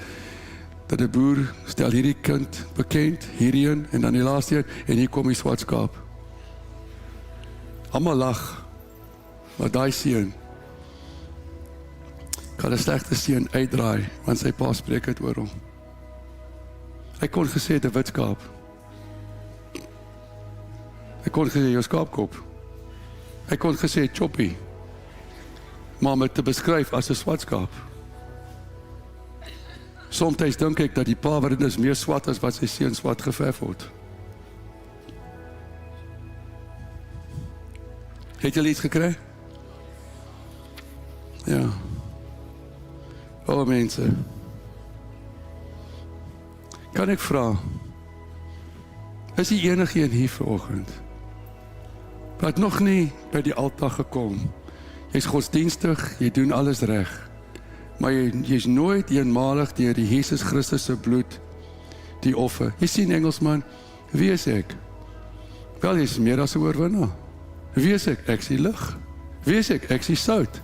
Speaker 1: dat 'n boer stel hierdie kind bekend, hierheen en dan die laaste een, en hier kom die swart skaap. Almal lag, maar daai seun kan 'n slegte seun uitdraai, want sy pa spreek het oor hom. Hy kon gesê het 'n wit skaap. Hy kon gesê jou skaapkop. Hy kon gesê choppie. Maar om het te beskryf as 'n swart skaap. Soms dink ek dat die pa wat dit is meer swart as wat sy seun swart geverf word. Het jy iets gekry? Ja. O mense. Kan ek vra? Is die enige een hier vanoggend wat nog nie by die altaar gekom? Jy's godsdienstig, jy doen alles reg. Maar jy's nooit eenmalig deur die Jesus Christus se bloed die offer. Jy sien Engelsman, wie is ek? Wel, jy's meer as 'n oorwinnaar. Wie is ek? Ek is die lig. Wie is ek? Ek is die sout.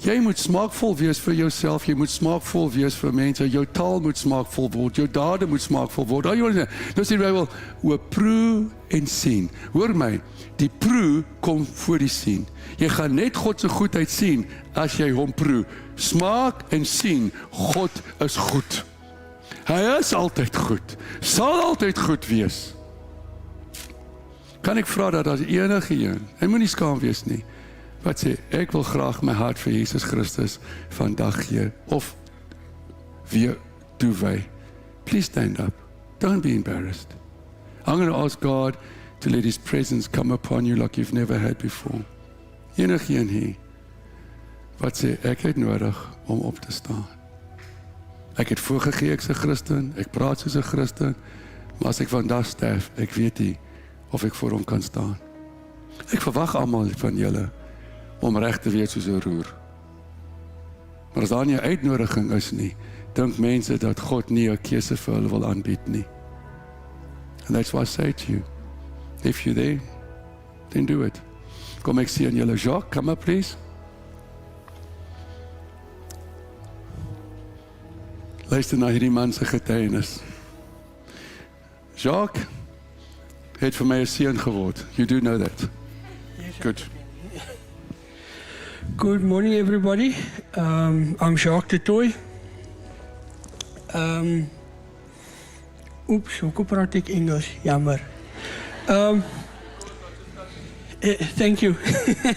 Speaker 1: Jy moet smaakvol wees vir jouself, jy moet smaakvol wees vir mense, jou taal moet smaakvol word, jou dade moet smaakvol word. Nou sê die Bybel, o proe en sien. Hoor my, die proe kom voor die sien. Jy gaan net God se goedheid sien as jy hom proe. Smaak en sien, God is goed. Hy is altyd goed, sal altyd goed wees. Kan ek vra dat as enige een, hy moet nie skaam wees nie, wat sê, ek wil graag my hart vir Jesus Christus vandag gee, of weer toewy. Please stand up. Don't be embarrassed. I'm going to ask God to let His presence come upon you like you've never had before. Enige een hier, wat sê, ek het nodig om op te staan. Ek het voorgegee, ek is 'n Christen, ek praat soos 'n Christen, maar as ek vandag sterf, ek weet nie of ek voor hom kan staan. Ek verwag almal van julle om reg te wees soos 'n roer. Maar as daar nie 'n uitnodiging is nie, dink mense dat God nie 'n keuse vir hulle wil aanbied nie. And that's why I say to you, if you're there, then do it. Kom ek sien julle. Jacques, come up please. Luister na hierdie man se getuienis. Jacques het vir my 'n seun geword. You do know that.
Speaker 2: Yes,
Speaker 1: Good.
Speaker 2: Good morning, everybody. I'm Jacques de Toy. Hoe praat ek Engels? Jammer. Thank you.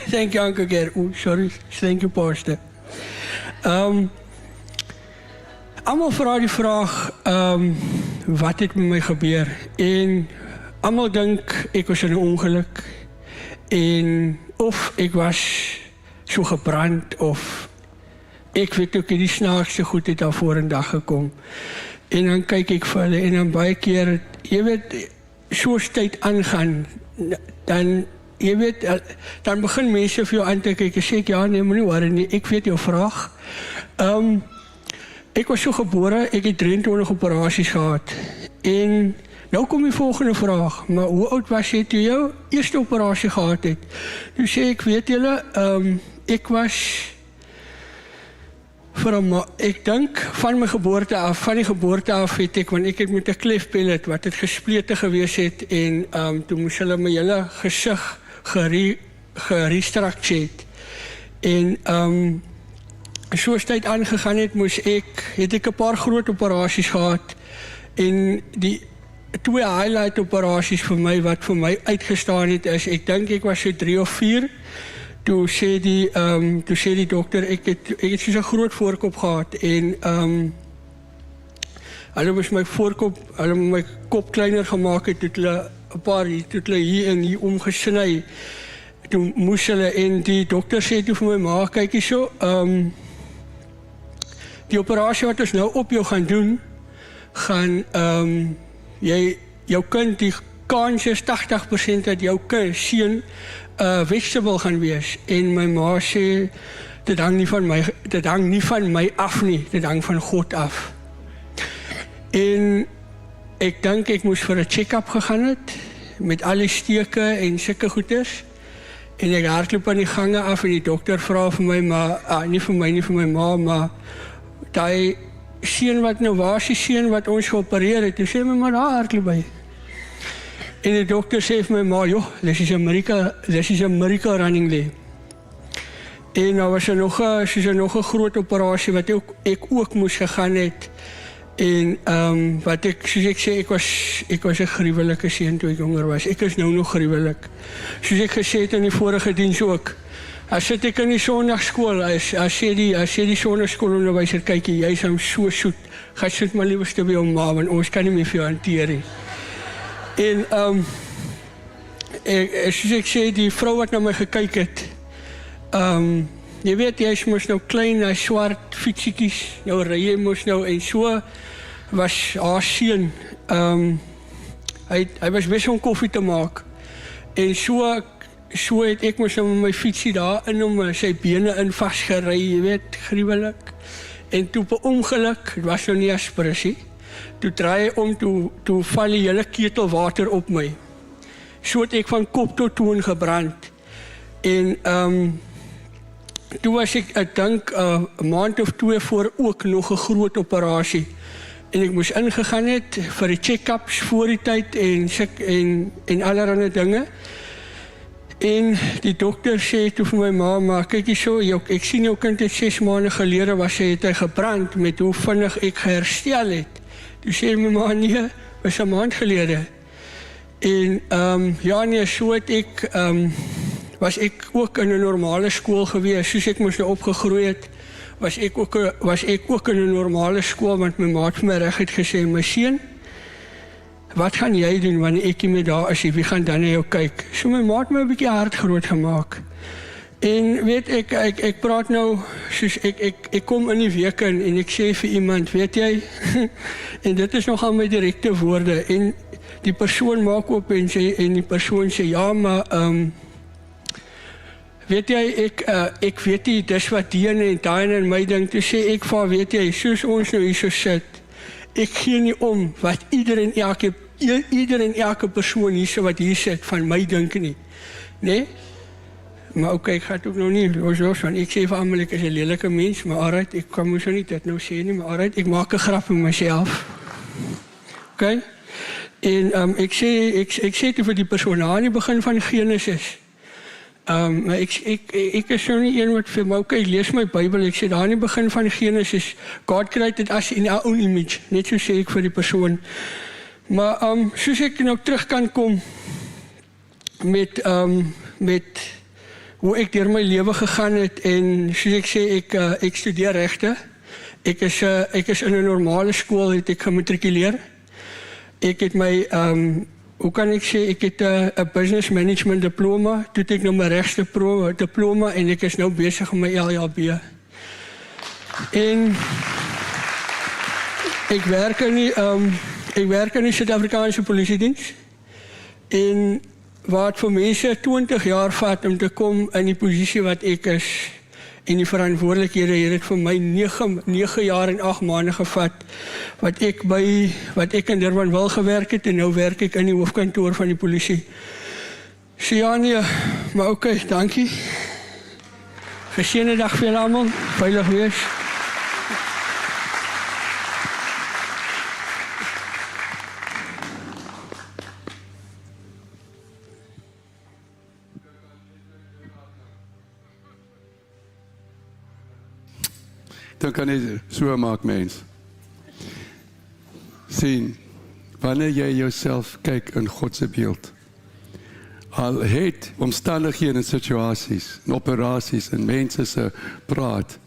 Speaker 2: Thank you, Uncle Gert. Sorry. Thank you, Pastor. Almal vra die vraag, wat het met my gebeur? En almal dink ek was in 'n ongeluk. En of ek was so gebrand, of ek weet ook die snaakste goed het daar vorendag gekom. En dan kyk ek vir hulle, en dan baie keer, jy weet, soos tyd aangaan, dan jy weet, dan begin mense vir jou aan te kyk, en sê ek, ja, nee, moenie worry nie, ek weet jou vraag. Ek was so gebore, ek het 23 operasies gehad, en nou kom die volgende vraag, maar hoe oud was jy toe jou eerste operasie gehad het? Toe sê ek, weet julle, ek was ek dink van my geboorte af, van die geboorte af het ek, want ek het met 'n klefpellet wat het gesplete gewees het, en toe moes hulle my hele gesig gerestructureer het. En soos tyd aangegaan het, het ek 'n paar groot operasies gehad, en die 2 highlight operasies vir my, wat vir my uitgestaan het, is, ek dink ek was so 3 of 4, toe sê die dokter, ek het soos 'n groot voorkop gehad, en hulle moes my kop kleiner gemaak het, toe hulle hier en hier omgesny, toe moes hulle, en die dokter sê toe vir my, maar kyk hier so, die operasie wat ons nou op jou gaan doen, gaan jou kind, die kans is 80% dat jou seun vegetable gaan wees. En my ma sê, dit hang nie van my af nie, dit hang van God af. En ek dink ek moes vir 'n check-up gegaan het, met al die steke en sulke goeders. En ek hardloop aan die gange af, en die dokter vra vir my, maar nie vir my ma, maar die seun wat nou, waar is die seun wat ons geopereer het? Toe sê my maar, daar hardloop by. En die dokter sê vir my, maar joh, this is a miracle running there. En nou was nog 'n groot operasie wat ek ook moes gegaan het. En wat soos ek sê, ek was 'n gruwelike seun toe ek jonger was. Ek is nou nog gruwelik. Soos ek gesê het in die vorige diens ook. As sit ek in die sondagskool, as sê die sondagskoolonderwyser, kyk jy is hom so soet. Gaan sit maar liewerste by jou ma, want ons kan nie meer vir jou hanteer nie. En soos ek sê, die vrou wat na my gekyk het, jy weet, jy is mos nou klein, hy swart fietsiekies, nou ry jy mos nou, en so was haar seun, hy was best om koffie te maak, en so het ek mos nou met my fietsie daar in om sy bene in vastgery, jy weet, gruwelik, en toe op 'n ongeluk, het was nou nie aspirasie, toe draai hy om, toe val die hele ketel water op my. So het ek van kop tot toon gebrand. En toe was ek dink 'n maand of 2 voor ook nog 'n groot operasie. En ek moes ingegaan het vir die check-ups voor die tyd en allerlei dinge. En die dokter sê toe vir my ma, maar kyk hier so, ek sien jou kind het 6 maande gelede het hy gebrand met hoe vinnig ek geherstel het. Toe sê my ma, nee, was 'n maand gelede. En ja nee, so het ek, was ek ook in 'n normale skool gewees, soos ek moes nou opgegroei het, was ek ook in 'n normale skool, want my ma het vir my reguit gesê, my seun, wat gaan jy doen wanneer ek nie meer daar is, wie gaan dan na jou kyk? So my ma het my 'n bietjie hart groot gemaak. En weet ek praat nou, soos ek kom in die week in en ek sê vir iemand, weet jy, en dit is nogal my direkte woorde, en die persoon maak op en die persoon sê, ja, maar, weet jy, ek weet nie, dis wat die en daai en my ding, toe sê ek van, weet jy, soos ons nou hier so sit, ek gee nie om wat ieder en elke persoon hier so wat hier sit, van my dink nie, nee? Maar ok, ek ga het ook nog nie los, want ek sê vir almal, ek is 'n lelike mens, maar alright, ek kan moes nie dit nou sê nie, maar alright, ek maak 'n grap met myself. Ok? En ek sê toe vir die persoon aan die begin van Genesis, maar ek is so nie een wat vir my, ok, lees my Bybel, ek sê daar aan die begin van Genesis, God created us in our own image, net so sê ek vir die persoon. Maar soos ek nou terug kan kom met hoe ek deur my lewe gegaan het, en soos ek sê, ek studeer regte. Ek is in 'n normale skool, het ek gematrikuleer. Ek het my, hoe kan ek sê, ek het 'n business management diploma, toe het ek nou my regste diploma, en ek is nou besig met my LLB. En ek werk in die Suid-Afrikaanse Polisiediens, en waar het vir mense 20 jaar vat om te kom in die posisie wat ek is, en die verantwoordelikhede, het dit vir my 9 jaar en 8 maande gevat, wat ek in Durbanville gewerk het, en nou werk ek in die hoofkantoor van die polisie. So ja, nee, maar oké, dankie. Geseënde dag vir julle almal, veilig wees.
Speaker 1: Dan kan jy so maak, mens. Sien, wanneer jy jouself kyk in God se beeld, al het omstandighede en situasies, en operasies, en mense se praat,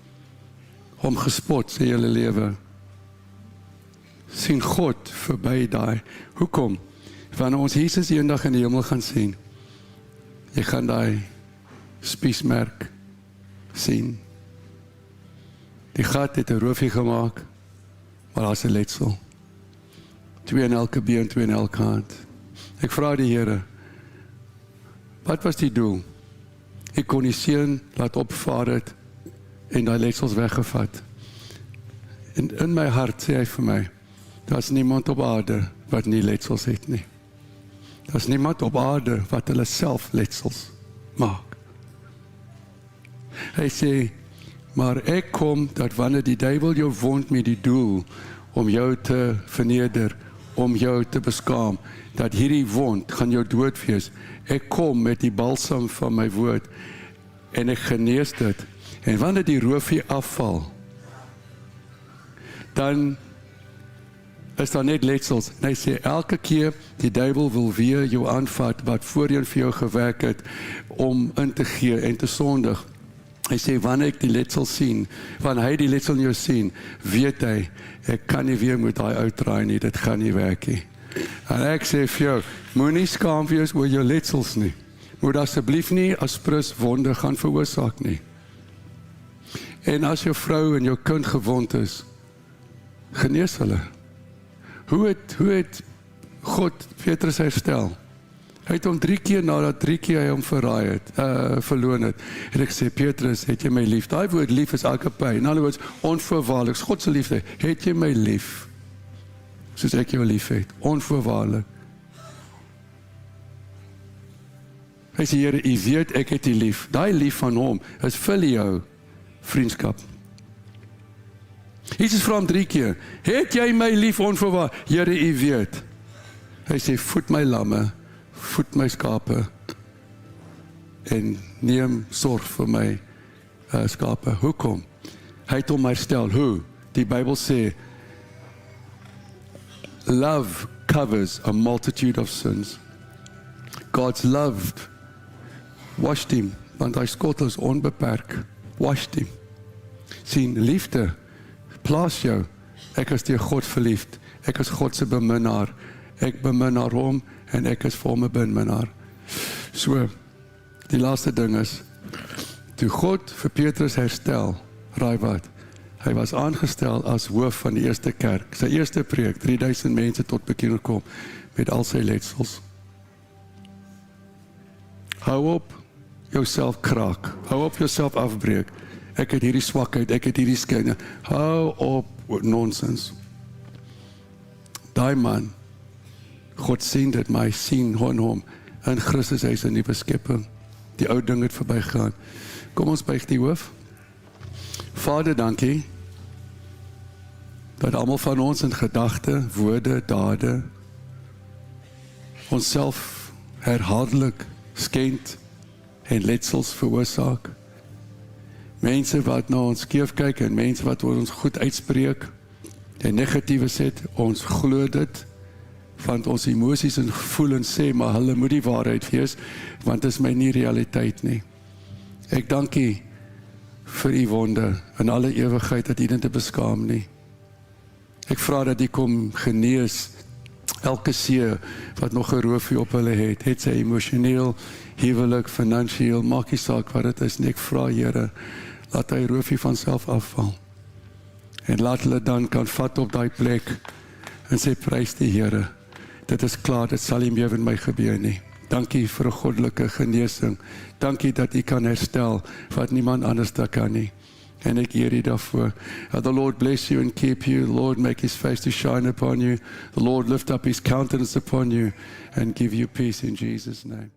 Speaker 1: om gespot sy hele lewe, sien God verby daai. Hoekom? Wanneer ons Jesus eendag in die hemel gaan sien, jy gaan daai spiesmerk sien. Die gat het 'n roofie gemaak, maar daar's 'n letsel. 2 in elke been, 2 in elke hand. Ek vra die Here, wat was die doel? Ek kon die seun laat opvaar het en daai letsels weggevat. En in my hart sê hy vir my, daar's niemand op aarde wat nie letsels het nie. Daar's niemand op aarde wat hulle self letsels maak. Hy sê, maar ek kom dat wanneer die duiwel jou wond met die doel om jou te verneder, om jou te beskaam, dat hierdie wond gaan jou dood wees. Ek kom met die balsam van my woord en ek genees dit. En wanneer die roofie afval, dan is daar net letsels. En hy sê, elke keer die duiwel wil weer jou aanvat, wat voorheen vir jou gewerk het, om in te gee en te sondig. Hy sê, wanneer ek die letsel sien, wanneer hy die letsel in jou sien, weet hy, ek kan nie weer met daai uitdraai nie, dit gaan nie werk nie. En ek sê vir jou, moenie skaam wees oor jou letsels nie. Moet asseblief nie aspris wonde gaan veroorsaak nie. En as jou vrou en jou kind gewond is, genees hulle. Hoe het God Petrus herstel? Hy het hom 3 keer nadat 3 keer hy hom verraai het, verloon het. En ek sê, Petrus, het jy my lief? Daai woord lief is agape. In ander woorde, onvoorwaardelik. God se liefde. Het jy my lief? Soos ek jou lief het. Onvoorwaardelik. Hy sê, Here, u weet ek het u lief. Daai lief van hom is filio, vriendskap. Jesus vra hom 3 keer, het jy my lief onvoorwaardelik? Here, u weet. Hy sê, voed my lamme, voed my skape en neem sorg vir my skape. Hoekom? Hy het hom herstel. Hoe? Die Bybel sê, love covers a multitude of sins. God's love washed him, want hy skot is onbeperk. Washed him. Sien, liefde plaas jou. Ek is deur God verliefd. Ek is God se beminnaar. Ek beminnaar hom en ek is vir hom 'n beminnaar. So, die laaste ding is, toe God vir Petrus herstel, raai wat? Hy was aangestel as hoof van die eerste kerk. Sy eerste preek, 3000 mense tot bekering kom, met al sy letsels. Hou op jouself kraak. Hou op jouself afbreek. Ek het hierdie swakheid, ek het hierdie skynde. Hou op nonsens. Daai man, God sien dit, maar hy sien hom. In Christus hy is 'n nuwe skepping. Die ou ding het verbygegaan. Kom ons buig die hoof. Vader, dankie dat almal van ons in gedagte, woorde, dade onsself herhaaldelik skend en letsels veroorsaak. Mense wat na ons skeef kyk en mense wat oor ons goed uitspreek en negatiewe sê, ons glo dit, want ons emosies en gevoelens sê, maar hulle moet die waarheid wees, want dit is my nie realiteit nie. Ek dank U vir U wonde in alle ewigheid dat U dit te beskaam nie. Ek vra dat U kom genees elke seer wat nog 'n roofie op hulle het sy emosioneel, huwelik, finansiëel, maak nie saak wat dit is nie. Ek vra Here, laat hy roofie van self afval. En laat hulle dan kan vat op daai plek en sê prys die Here. Dit is klaar, dit sal nie meer met my gebeur nie. Dankie vir 'n goddelike genesing. Dankie dat U kan herstel wat niemand anders daar kan nie. En ek eer U daarvoor. The Lord bless you and keep you. The Lord make His face to shine upon you. The Lord lift up His countenance upon you and give you peace in Jesus' name.